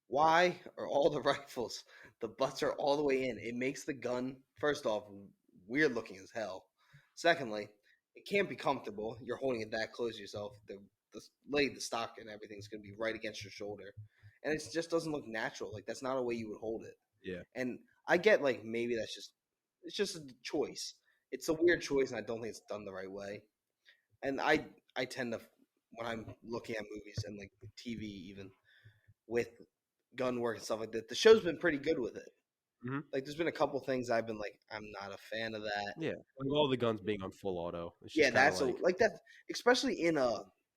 why are all the rifles, the butts are all the way in? It makes the gun, first off, weird looking as hell. Secondly, it can't be comfortable. You're holding it that close to yourself. The stock and everything's going to be right against your shoulder. And it just doesn't look natural. Like, that's not a way you would hold it. Yeah. And I get, like, maybe it's just a choice. It's a weird choice, and I don't think it's done the right way. And I tend to, when I'm looking at movies and, like, TV even, with gun work and stuff like that, the show's been pretty good with it. Mm-hmm. Like, there's been a couple things I've been like, I'm not a fan of that. Yeah, like all the guns being on full auto. Yeah, that's like that, especially in a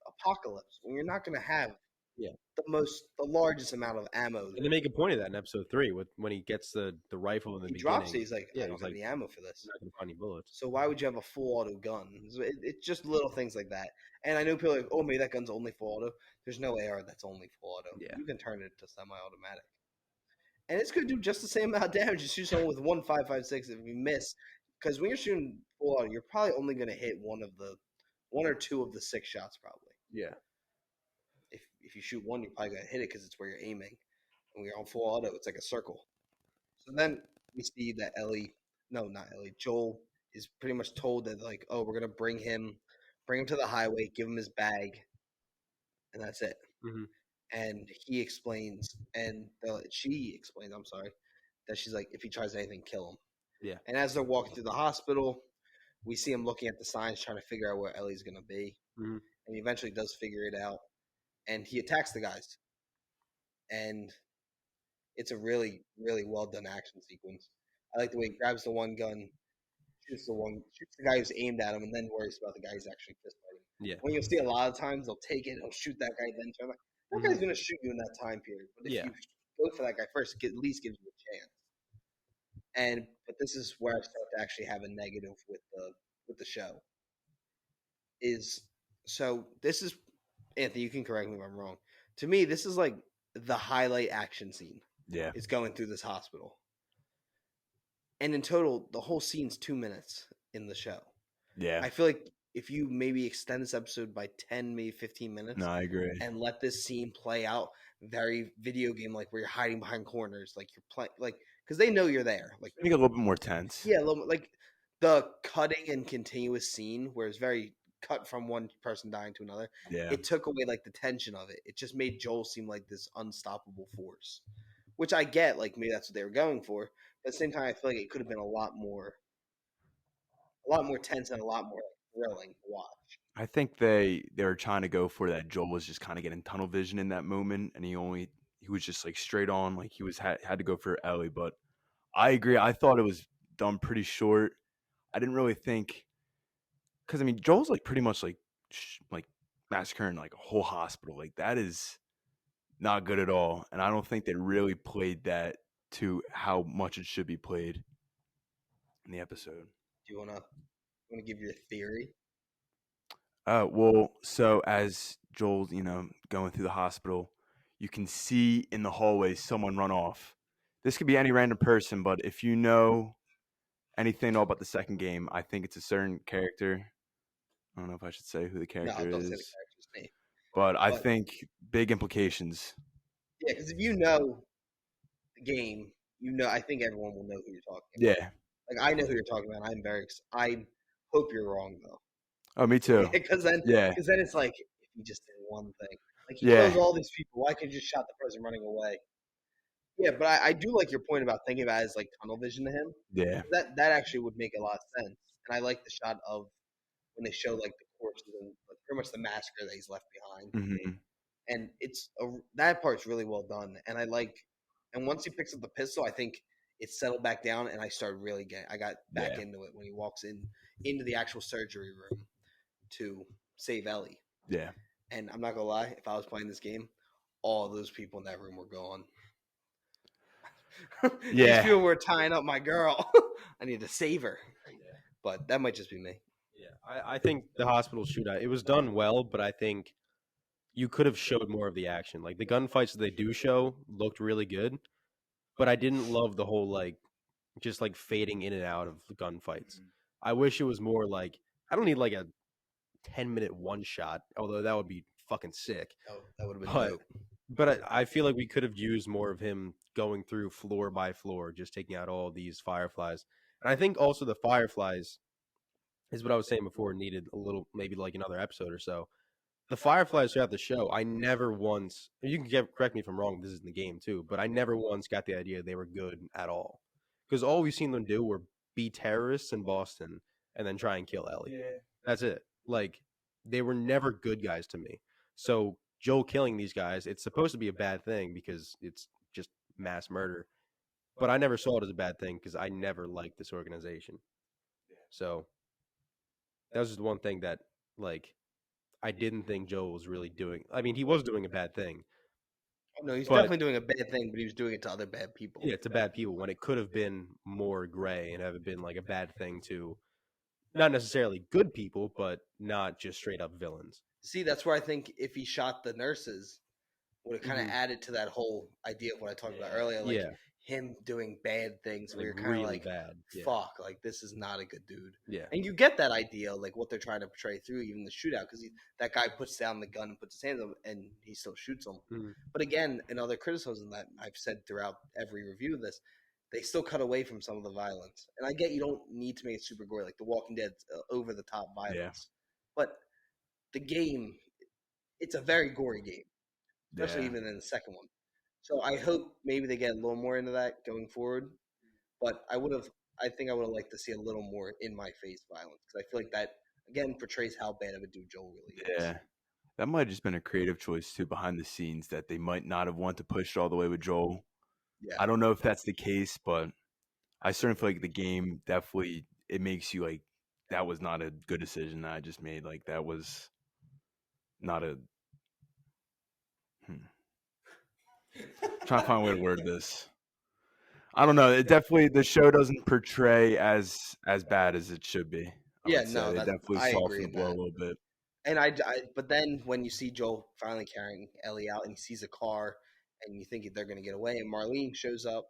apocalypse when you're not going to have the largest amount of ammo. And they make a point of that in episode 3 when he gets the rifle in the beginning. Drops it. He's like, I don't have any ammo for this. I'm not going to find any bullets. So why would you have a full auto gun? It's just little things like that. And I know people are like, oh, maybe that gun's only full auto. There's no AR that's only full auto. Yeah. You can turn it to semi-automatic. And it's going to do just the same amount of damage as shoot someone with 1.556 if you miss. Because when you're shooting full auto, you're probably only going to hit one or two of the 6 shots, probably. Yeah. If you shoot one, you're probably going to hit it because it's where you're aiming. And when you're on full auto, it's like a circle. So then we see that Joel is pretty much told that, like, oh, we're going to bring him to the highway, give him his bag, and that's it. Mm-hmm. And he explains, and she explains, I'm sorry, that she's like, if he tries anything, kill him. Yeah. And as they're walking through the hospital, we see him looking at the signs, trying to figure out where Ellie's going to be. Mm-hmm. And he eventually does figure it out. And he attacks the guys. And it's a really, really well done action sequence. I like the way he grabs the one gun, shoots the guy who's aimed at him, and then worries about the guy who's actually fist fighting. Yeah. When you'll see a lot of times, they'll take it, they'll shoot that guy, then turn. That guy's going to shoot you in that time period. But if you go for that guy first, it at least gives you a chance. But this is where I start to actually have a negative with the show. This is, Anthony, you can correct me if I'm wrong. To me, this is like the highlight action scene. Yeah. It's going through this hospital. And in total, the whole scene's 2 minutes in the show. Yeah. I feel like if you maybe extend this episode by 10, maybe 15 minutes. No, I agree. And let this scene play out very video game, like where you're hiding behind corners, like you're playing, like, because they know you're there. Like, I think a little bit more tense. Yeah, a little, like the cutting and continuous scene where it's very cut from one person dying to another. Yeah. It took away like the tension of it. It just made Joel seem like this unstoppable force, which I get. Like, maybe that's what they were going for. But at the same time, I feel like it could have been a lot more tense and a lot more thrilling to watch. I think they were trying to go for that. Joel was just kind of getting tunnel vision in that moment, and he was just like straight on, like he was had to go for Ellie. But I agree. I thought it was done pretty short. I didn't really think, because I mean, Joel's like pretty much like massacring like a whole hospital. Like, that is not good at all, and I don't think they really played that to how much it should be played in the episode. Do you wanna give your theory? Well, so as Joel's, going through the hospital, you can see in the hallway someone run off. This could be any random person, but if you know anything at all about the second game, I think it's a certain character. I don't know if I should say who the No, character don't say the is, character's name. but I But think big implications. yeah, because if you know the game, I think everyone will know who you're talking about. Yeah. Like I know who you're talking about. I hope you're wrong though, Oh, me too. because then Yeah. it's like if he just did one thing, like he Yeah. kills all these people, why couldn't you just shot the person running away? Yeah, but I do like your point about thinking about it as like tunnel vision to him. Yeah. That actually would make a lot of sense, and I like the shot of when they show like the corpses and like, pretty much the massacre that he's left behind, Hmm. and that part's really well done, and I like, and once he picks up the pistol, I think it settled back down, and I got back Yeah. into it when he walks into the actual surgery room to save Ellie. Yeah. And I'm not gonna lie, if I was playing this game, all those people in that room were gone. These Yeah. people were tying up my girl. I need to save her. But that might just be me. Yeah, I think the hospital shootout, it was done well, but I think you could have showed more of the action. Like the gunfights that they do show looked really good, but I didn't love the whole just like fading in and out of the gunfights. I wish it was more like I don't need like a 10-minute one shot, although that would be fucking sick. That would have been But dope. but I feel like we could have used more of him going through floor by floor, just taking out all these fireflies. And I think also the fireflies is what I was saying before needed a little, maybe like another episode or so. The fireflies throughout the show, I never once, you can correct me if I'm wrong, this is in the game too, but I never once got the idea they were good at all. Because all we've seen them do were be terrorists in Boston and then try and kill Ellie. Yeah. That's it. Like, they were never good guys to me. So Joel killing these guys, it's supposed to be a bad thing because it's just mass murder. But I never saw it as a bad thing because I never liked this organization. So that was just one thing that, like, I didn't think Joel was really doing. I mean, he was doing a bad thing. No, he's But- definitely doing a bad thing, but he was doing it to other bad people. Yeah, to bad people when it could have been more gray and have been like a bad thing to not necessarily good people, but not just straight up villains. See, that's where I think if he shot the nurses, would have kind of Mhm. added to that whole idea of what I talked about earlier, like Yeah, him doing bad things. Where like you're kind really of like, bad. Yeah. fuck, like this is not a good dude. Yeah. And you get that idea, like what they're trying to portray through even the shootout, because that guy puts down the gun and puts his hands up, and he still shoots him. Mhm. But again, another criticism that I've said throughout every review of this, they still cut away from some of the violence. And I get you don't need to make it super gory, like The Walking Dead, over the top violence. But the game, it's a very gory game, especially Yeah. even in the second one. So I hope maybe they get a little more into that going forward. But I think I would have liked to see a little more in my face violence, because I feel like that again portrays how bad of a dude Joel really is. Yeah. That might have just been a creative choice too behind the scenes that they might not have wanted to push it all the way with Joel. Yeah. I don't know if that's the case, but I certainly feel like the game definitely it makes you like that was not a good decision that I just made. Like that was not a trying to find a way to word this. I don't know. It definitely the show doesn't portray as bad as it should be. Yeah, would say. no, They that- definitely I agree softened the in blow a that. little bit. And but then when you see Joel finally carrying Ellie out and he sees a car and you think they're going to get away and Marlene shows up,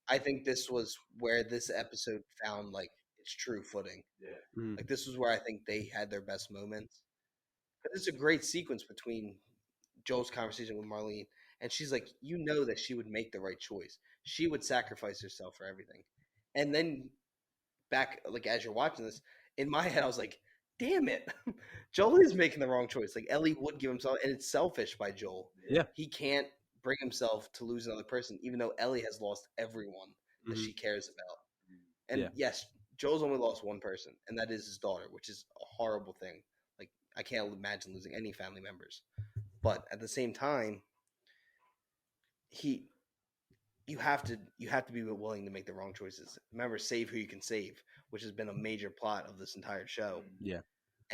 I think this was where this episode found like its true footing. Mhm. Like this was where I think they had their best moments. But it's a great sequence between Joel's conversation with Marlene, and she's like, you know that she would make the right choice. She would sacrifice herself for everything. And then back, like as you're watching this, in my head, I was like, damn it, Joel is making the wrong choice. Like Ellie would give himself, and it's selfish by Joel. Yeah. He can't bring himself to lose another person, even though Ellie has lost everyone that Mhm. she cares about. And Yeah. yes, Joel's only lost one person, and that is his daughter, which is a horrible thing. Like I can't imagine losing any family members. But at the same time, you have to be willing to make the wrong choices. Remember, save who you can save, which has been a major plot of this entire show. Yeah.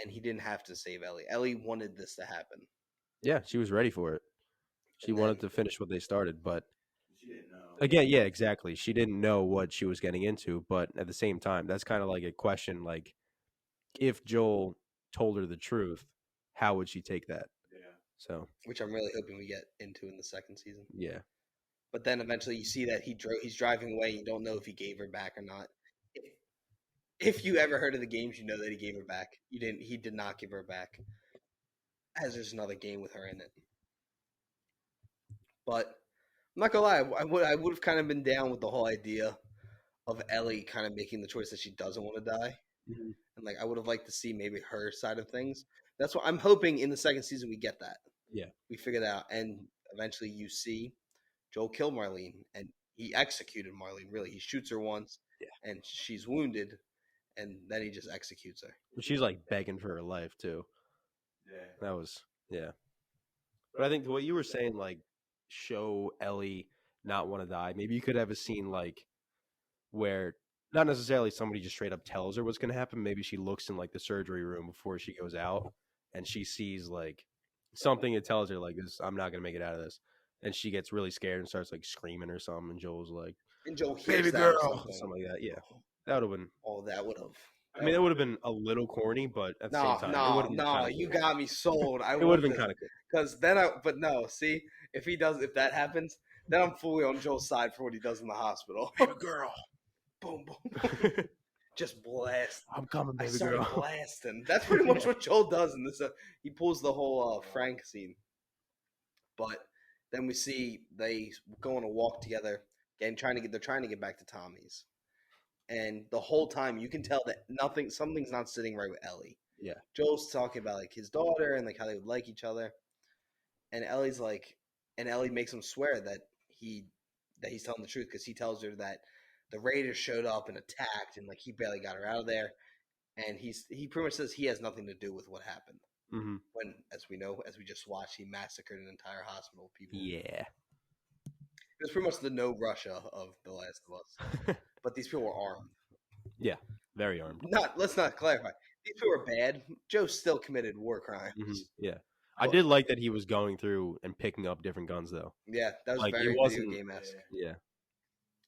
And he didn't have to save Ellie. Ellie wanted this to happen. Yeah, she was ready for it. She And wanted then- to finish what they started, but She didn't know. again, yeah, exactly. She didn't know what she was getting into, but at the same time, that's kind of like a question like if Joel told her the truth, how would she take that? Yeah. So which I'm really hoping we get into in the second season. yeah, But then eventually you see that he's driving away. You don't know if he gave her back or not. If you ever heard of the games, you know that he gave her back. You didn't. He did not give her back, as there's another game with her in it. But I'm not gonna lie, I would have kind of been down with the whole idea of Ellie kind of making the choice that she doesn't want to die, and like I would have liked to see maybe her side of things. That's what I'm hoping in the second season we get that. Yeah. We figure that out, and eventually you see Joel kill Marlene, and he executed Marlene. Really, he shoots her once, and she's wounded, and then he just executes her. she's like begging for her life too. Yeah. That was But I think what you were saying, like, show Ellie not want to die. Maybe you could have a scene like where not necessarily somebody just straight up tells her what's going to happen. Maybe she looks in like the surgery room before she goes out, and she sees like something that tells her like this, I'm not going to make it out of this, and she gets really scared and starts like screaming or something. And Joel's like, And Joel hears "Baby that girl," or something like that. Yeah, that would have been. Oh, that would have. I mean, it would have been a little corny, but at the same time, it would have been no, kinda you cool. got me sold. It would have been kind of cool. Because but no, see, if that happens, then I'm fully on Joel's side for what he does in the hospital. Baby girl, Boom, boom, just blast. I'm coming, I baby started girl. blasting. That's pretty much what Joel does in this. He pulls the whole Frank scene. But then we see they go on a walk together, and they're trying to get back to Tommy's. And the whole time you can tell that something's not sitting right with Ellie. Yeah. Joel's talking about like his daughter and like how they would like each other. And Ellie makes him swear that he's telling the truth, because he tells her that the Raiders showed up and attacked, and like he barely got her out of there. And he pretty much says he has nothing to do with what happened. Mm-hmm. When, as we know, as we just watched, he massacred an entire hospital of people. Yeah. It was pretty much the no Russia of The Last of Us. But these people were armed. Yeah, very armed. Let's not clarify. These people were bad. Joe still committed war crimes. Mm-hmm. Yeah. I did like that he was going through and picking up different guns, though. Yeah, that was Like, very it wasn't- video game-esque. Yeah.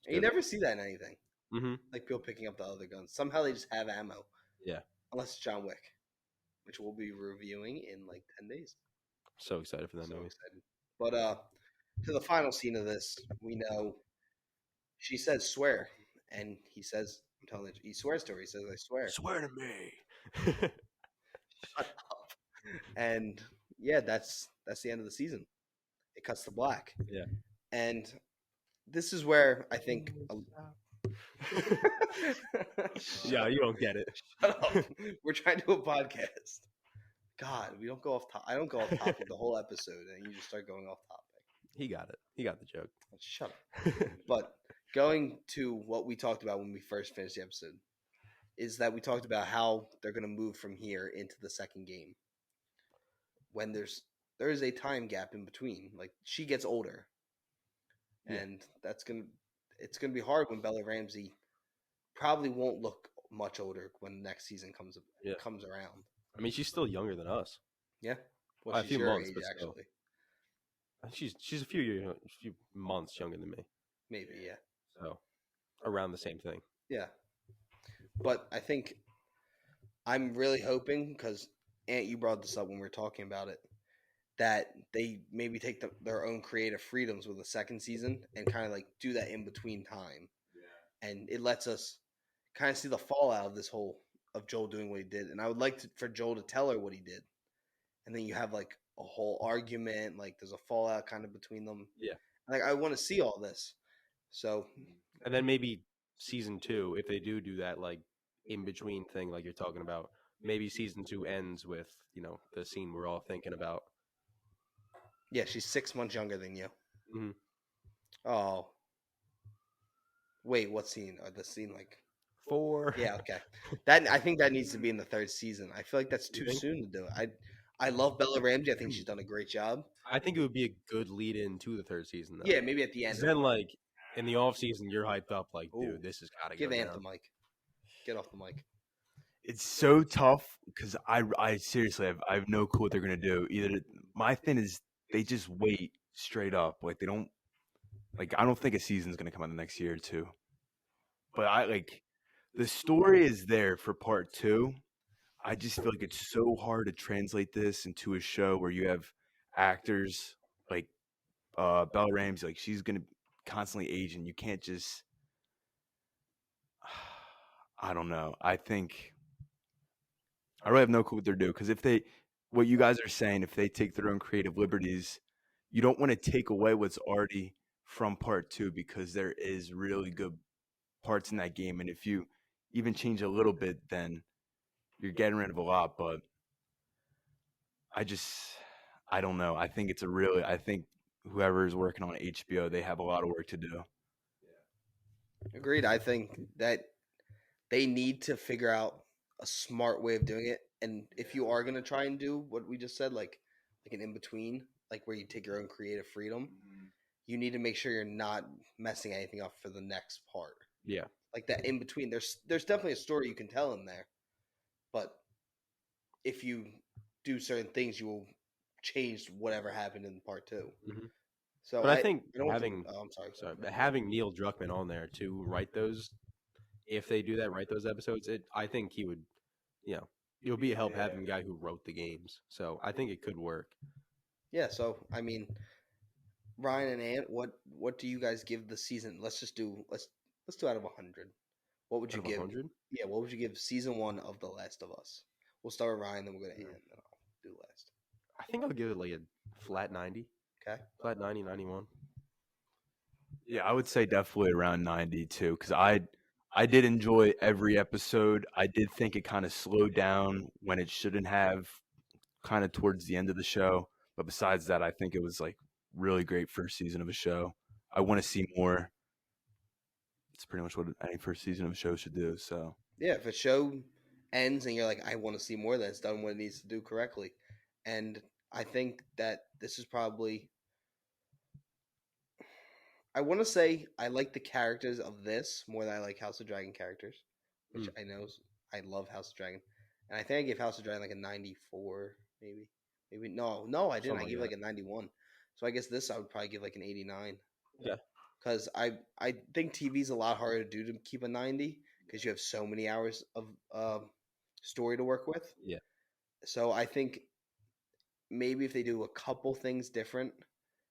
And you never see that in anything. Mm-hmm. Like people picking up the other guns. Somehow they just have ammo. Yeah. Unless it's John Wick, which we'll be reviewing in like 10 days. So excited for that So movie. excited. But to the final scene of this, we know she says swear. And he says, I'm telling you, he swears to her. He says, I swear. Swear to me. Shut up. And yeah, that's the end of the season. It cuts to black. Yeah. And this is where I think Yeah, you don't get it. Shut up. We're trying to do a podcast. God, we don't go off top. I don't go off topic the whole episode, and you just start going off topic. He got it. He got the joke. Shut up. But going to what we talked about when we first finished the episode is that we talked about how they're going to move from here into the second game. When there is a time gap in between. Like, she gets older. Yeah. And it's gonna be hard when Bella Ramsey probably won't look much older when next season comes around. I mean, she's still younger than us. Yeah, well, By a she's few your months, age, but still. actually. She's a few months younger than me. Maybe, yeah. So around the same thing. Yeah. But I think I'm really hoping, because Aunt, you brought this up when we were talking about it, that they maybe take their own creative freedoms with the second season and kind of like do that in between time. Yeah. And it lets us kind of see the fallout of this whole of Joel doing what he did. And I would like for Joel to tell her what he did. And then you have like a whole argument, like there's a fallout kind of between them. Yeah. Like I want to see all this. So, and then maybe season 2, if they do that like in between thing like you're talking about, maybe season 2 ends with, the scene we're all thinking about. Yeah, she's 6 months younger than you. Mm-hmm. Oh. Wait, what scene? Or the scene like 4? Yeah, okay. I think that needs to be in the third season. I feel like that's too soon to do it. I love Bella Ramsey. I think she's done a great job. I think it would be a good lead in to the third season, though. Yeah, maybe at the end. Then, like, in the off season, you're hyped up, like, dude, this has got to give go Ant down. the mic. Get off the mic. It's so tough because I seriously I have no clue what they're gonna do. My thing is they just wait straight up. Like they don't I don't think a season's gonna come out the next year or two. But the story is there for part 2. I just feel like it's so hard to translate this into a show where you have actors like Bella Ramsey, like she's gonna constantly age, and you can't just. I don't know. I think I really have no clue what they're doing because what you guys are saying, if they take their own creative liberties, you don't want to take away what's already from part two because there is really good parts in that game, and if you even change a little bit, then you're getting rid of a lot. But I just, I don't know. I think whoever is working on HBO, they have a lot of work to do. Agreed. I think that they need to figure out a smart way of doing it. And if you are gonna try and do what we just said, like an in between, like where you take your own creative freedom, you need to make sure you're not messing anything up for the next part. Yeah. Like that in between, there's definitely a story you can tell in there, but if you do certain things, you will change whatever happened in part 2. Mhm. So But I think don't having think. Oh, I'm sorry. but having Neil Druckmann on there to write those, if they do that, write those episodes, I think he would, it would be a help having a guy who wrote the games. So I think it could work. Yeah. So I mean, Ryan and Ant, what do you guys give the season? Let's do out of 100. What would you Out of give? 100? Yeah, what would you give season 1 of The Last of Us? We'll start with Ryan, then we'll go to Ant, then I'll do last. I think I'll give it like a flat 90, Okay. flat 90, 91. Yeah, I would say definitely around 92 because I did enjoy every episode. I did think it kind of slowed down when it shouldn't have, kind of towards the end of the show. But besides that, I think it was like really great first season of a show. I want to see more. It's pretty much what any first season of a show should do. So Yeah, if a show ends and you're like, I want to see more, then it's done what it needs to do correctly. And I think that this is probably. I want to say I like the characters of this more than I like House of Dragon characters, which I know I love House of Dragon, and I think I gave House of Dragon like a 94, maybe, no, I didn't. I Something gave like like a 91. So I guess this I would probably give like an 89. Yeah. Because I think TV's a lot harder to do to keep a 90 because you have so many hours of story to work with. Yeah. So I think maybe if they do a couple things different,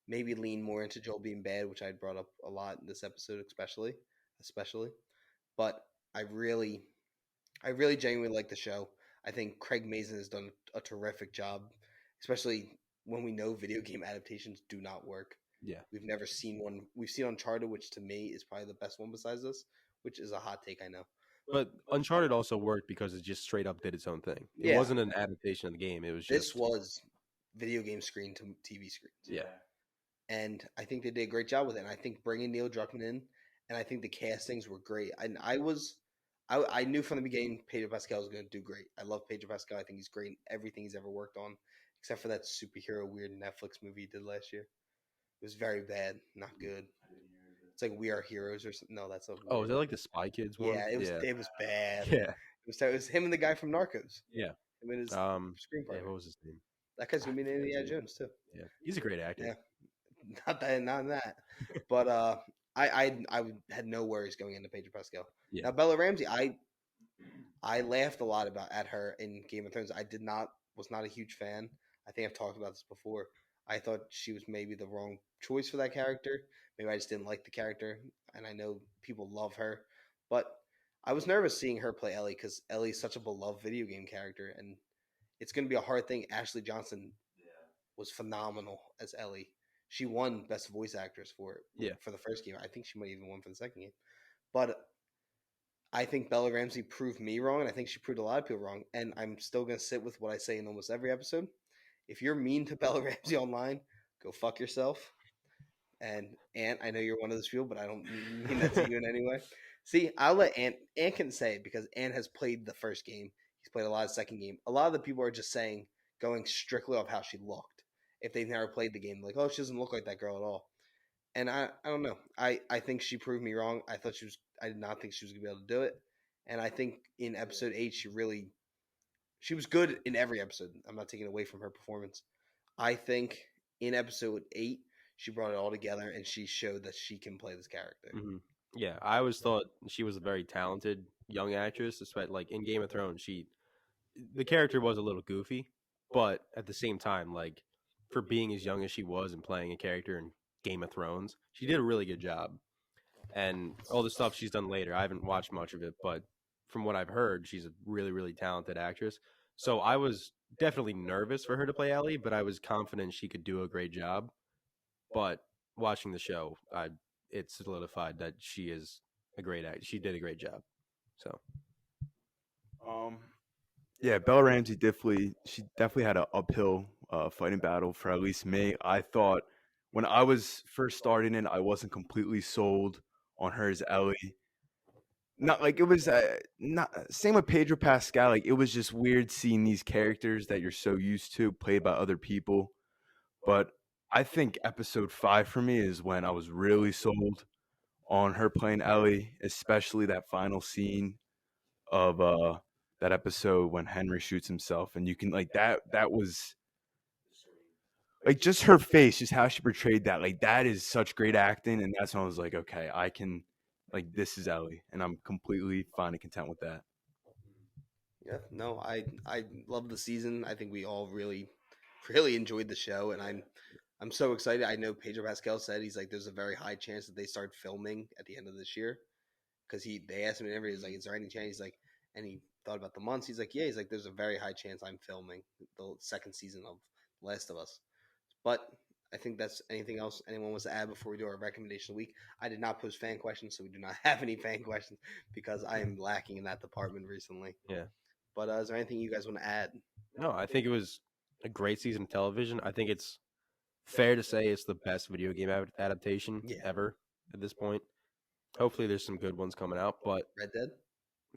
maybe lean more into Joel being bad, which I brought up a lot in this episode, especially. But I really genuinely like the show. I think Craig Mazin has done a terrific job, especially when we know video game adaptations do not work. Yeah. We've never seen one. We've seen Uncharted, which to me is probably the best one besides this, which is a hot take, I know. But Uncharted also worked because it just straight up did its own thing. It Yeah. wasn't an adaptation of the game. It was just This was video game screen to TV screens. Yeah. And I think they did a great job with it. And I think bringing Neil Druckmann in, and I think the castings were great. And I knew from the beginning Pedro Pascal was going to do great. I love Pedro Pascal. I think he's great in everything he's ever worked on, except for that superhero weird Netflix movie he did last year. It was very bad, not good. It's like We Are Heroes or something. No, that's a. Oh, is that like the Spy Kids one? Yeah, it was. It was bad. Yeah. It was him and the guy from Narcos. Yeah. Him and his screen Yeah, partner. what was his name? That guy's gonna be in Indiana Jones too. Yeah. He's a great actor. Yeah. Not that. But I had no worries going into Pedro Pascal. Yeah. Now Bella Ramsey, I laughed a lot at her in Game of Thrones. Was not a huge fan. I think I've talked about this before. I thought she was maybe the wrong choice for that character. Maybe I just didn't like the character, and I know people love her, but I was nervous seeing her play Ellie because Ellie's such a beloved video game character, and it's going to be a hard thing. Ashley Johnson was phenomenal as Ellie. She won Best Voice Actress for it for the first game. I think she might even won for the second game. But I think Bella Ramsey proved me wrong, and I think she proved a lot of people wrong. And I'm still going to sit with what I say in almost every episode. If you're mean to Bella Ramsey online, go fuck yourself. And Ant, I know you're one of those people, but I don't mean that to you in any way. See, I'll let Ant can say it because Ant has played the first game. He's played a lot of the second game. A lot of the people are just going strictly off how she looked. If they've never played the game, like, oh, she doesn't look like that girl at all. And I don't know. I think she proved me wrong. I did not think she was gonna be able to do it. And I think in episode 8, she was good in every episode. I'm not taking away from her performance. I think in episode 8, she brought it all together and she showed that she can play this character. Mm-hmm. Yeah, I always thought she was a very talented young actress. Especially like in Game of Thrones, she the character was a little goofy, but at the same time, like for being as young as she was and playing a character in Game of Thrones, she did a really good job. And all the stuff she's done later, I haven't watched much of it, but from what I've heard, she's a really, really talented actress. So I was definitely nervous for her to play Ellie, but I was confident she could do a great job. But watching the show, it solidified that she is a great actor. She did a great job. So Yeah, Bella Ramsey definitely had an uphill fighting battle for at least me. I thought when I was first starting it, I wasn't completely sold on her as Ellie. Not like it was not same with Pedro Pascal. Like it was just weird seeing these characters that you're so used to played by other people. But I think episode 5 for me is when I was really sold on her playing Ellie, especially that final scene of that episode when Henry shoots himself, and you can like that was like just her face, just how she portrayed that. Like that is such great acting, and that's when I was like, okay, I can like this is Ellie, and I'm completely fine and content with that. Yeah, no, I love the season. I think we all really enjoyed the show, and I'm so excited. I know Pedro Pascal said he's like there's a very high chance that they start filming at the end of this year because they asked him in every he's like, is there any chance? He's like, and he thought about the months. He's like, yeah, he's like, there's a very high chance I'm filming the second season of Last of Us. But I think that's anything else anyone wants to add before we do our recommendation of the week. I did not post fan questions, so we do not have any fan questions because I am lacking in that department recently. yeah. But is there anything you guys want to add? No, I think it was a great season of television. I think it's fair to say it's the best video game adaptation ever at this point. Hopefully, there's some good ones coming out, but Red Dead?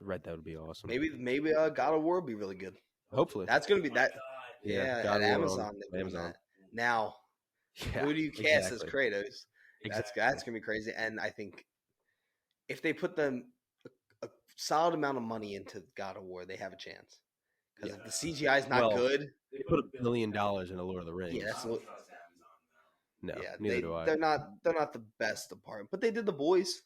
Red Dead would be awesome. Maybe God of War would be really good. Hopefully, That's gonna be that. Yeah, God at of War Amazon. on They're doing Amazon. that. Now, Yeah, who do you cast as exactly. Kratos? Exactly. That's gonna be crazy. And I think if they put a solid amount of money into God of War, they have a chance. Because if the CGI is not good, They put $1 billion in a Lord of the Rings. yeah, that's I don't trust Amazon, no, yeah. neither do I. They're not the best department, but they did The Boys.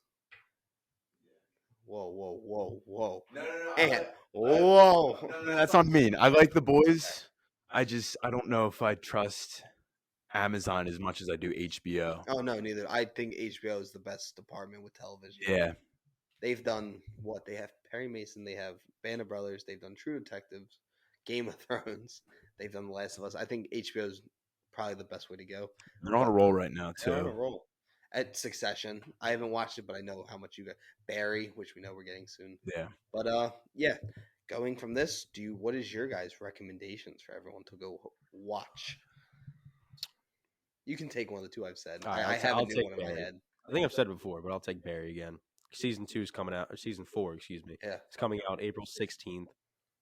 Whoa. No. And whoa. No, that's not mean. I like the boys. I don't know if I trust Amazon as much as I do HBO. Oh no, neither. I think HBO is the best department with television. Yeah. They've done what? They have Perry Mason, they have Band of Brothers, they've done True Detectives, Game of Thrones, they've done The Last of Us. I think HBO is probably the best way to go. They're on a roll right now They're on a too. roll. At Succession, I haven't watched it, but I know how much you got. Barry, which we know we're getting soon. Yeah. But yeah, going from this, what is your guys' recommendations for everyone to go watch? You can take one of the two I've said. All right, I have a I'll new take one in my Barry. head. I think I've said it before, but I'll take Barry again. Season 2 is coming out, or season 4, excuse me. Yeah. It's coming out April 16th.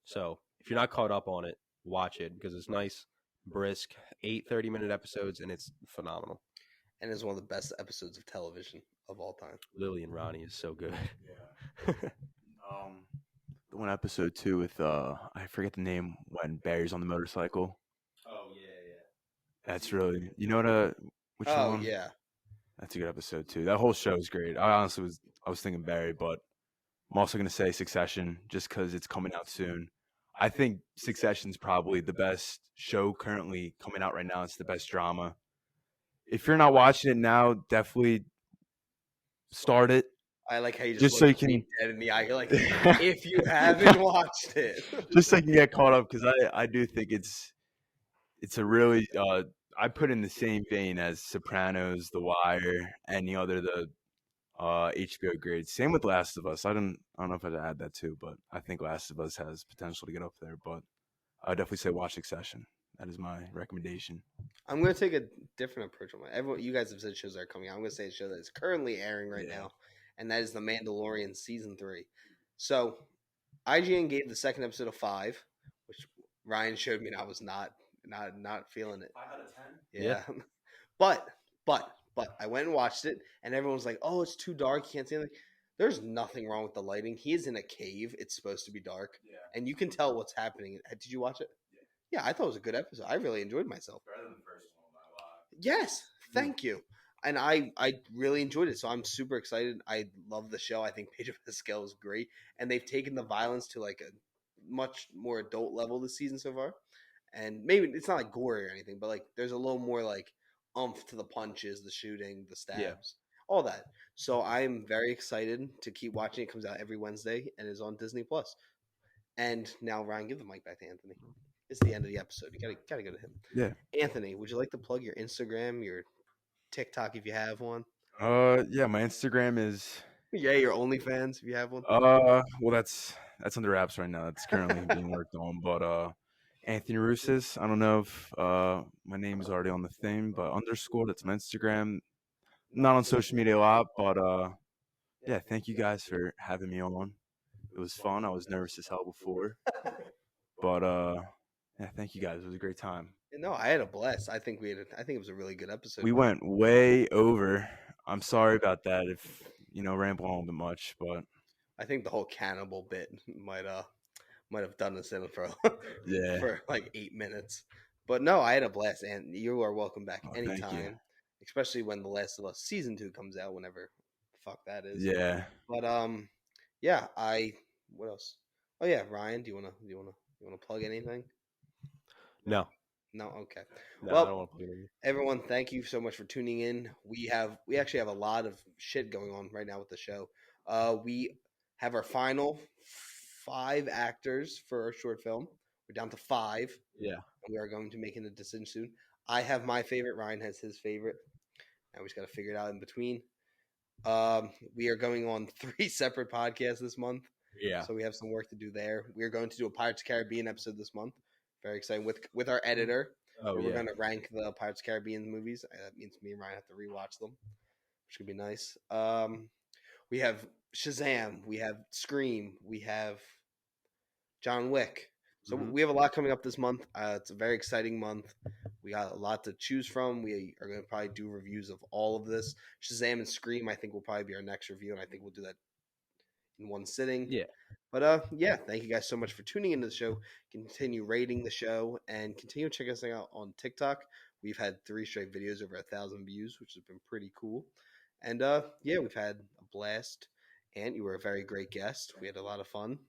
So if you're not caught up on it, watch it because it's nice, brisk, 8 30-minute episodes, and it's phenomenal. And it's one of the best episodes of television of all time. Lily and Ronnie is so good. Yeah. The one episode too with I forget the name when Barry's on the motorcycle. Oh yeah. That's really which Oh one? yeah. That's a good episode too. That whole show is great. I was thinking Barry, but I'm also gonna say Succession just because it's coming out soon. I think Succession's probably the best show currently coming out right now. It's the best drama. If you're not watching it now, definitely start it. I like how you Just so you looked me can- dead in the eye. You're like, if you haven't watched it, Just so you can get caught up because I do think it's a really I put in the same vein as Sopranos, The Wire, any other the HBO grades. Same with Last of Us. I don't know if I'd add that too, but I think Last of Us has potential to get up there. But I'd definitely say watch Succession. That is my recommendation. I'm going to take a different approach on my. You guys have said shows that are coming out. I'm going to say a show that is currently airing right now, and that is The Mandalorian season 3. So, IGN gave the second episode a 5, which Ryan showed me, and I was not feeling it. 5 out of 10. Yeah, but I went and watched it, and everyone was like, "Oh, it's too dark. You can't see anything." There's nothing wrong with the lighting. He is in a cave. It's supposed to be dark, and you can tell what's happening. Did you watch it? Yeah, I thought it was a good episode. I really enjoyed myself. Better than the first one by a lot. Yes, thank you. And I really enjoyed it, so I'm super excited. I love the show. I think Pedro Pascal is great, and they've taken the violence to like a much more adult level this season so far, and maybe it's not like gory or anything, but like there's a little more like oomph to the punches, the shooting, the stabs, all that. So I'm very excited to keep watching. It comes out every Wednesday and is on Disney Plus. And now Ryan, give the mic back to Anthony. It's the end of the episode. You gotta go to him. Yeah. Anthony, would you like to plug your Instagram, your TikTok if you have one? Yeah, my Instagram is Yeah, your OnlyFans if you have one. well, that's under wraps right now. That's currently being worked on. But Anthony Roussis. I don't know if my name is already on the thing, but underscore. That's my Instagram. Not on social media a lot, but yeah. Thank you guys for having me on. It was fun. I was nervous as hell before, but yeah. Thank you guys. It was a great time. No, I had a blast. I think it was a really good episode. We went way over. I'm sorry about that if ramble on a bit much, but I think the whole cannibal bit might have done us in for yeah. for like 8 minutes. But no, I had a blast, and you are welcome back Thank you. anytime. Especially when The Last of Us season 2 comes out, whenever the fuck that is. Yeah. But yeah, what else? Oh yeah, Ryan, do you wanna plug anything? No. No, okay. No, Well, I don't want to plug anything. Everyone, thank you so much for tuning in. We actually have a lot of shit going on right now with the show. We have our final 5 actors for our short film. We're down to 5. Yeah. We are going to make a decision soon. I have my favorite. Ryan has his favorite. Now we just got to figure it out in between. We are going on 3 separate podcasts this month. Yeah. So we have some work to do there. We are going to do a Pirates of the Caribbean episode this month. Very exciting with our editor. Oh, We're yeah. going to rank the Pirates of the Caribbean movies. That means me and Ryan have to rewatch them, which could be nice. We have Shazam. We have Scream. We have John Wick. So we have a lot coming up this month. It's a very exciting month. We got a lot to choose from. We are going to probably do reviews of all of this. Shazam and Scream, I think, will probably be our next review, and I think we'll do that in one sitting. Yeah. But yeah, thank you guys so much for tuning into the show. Continue rating the show and continue checking us out on TikTok. We've had 3 straight videos over 1,000 views, which has been pretty cool. And yeah, we've had a blast. And you were a very great guest. We had a lot of fun.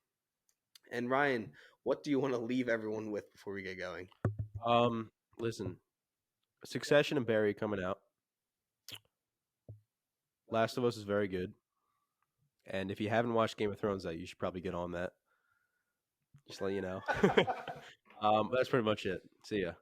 And Ryan, what do you want to leave everyone with before we get going? Listen, Succession and Barry coming out. Last of Us is very good. And if you haven't watched Game of Thrones yet, you should probably get on that. Just let you know. That's pretty much it. See ya.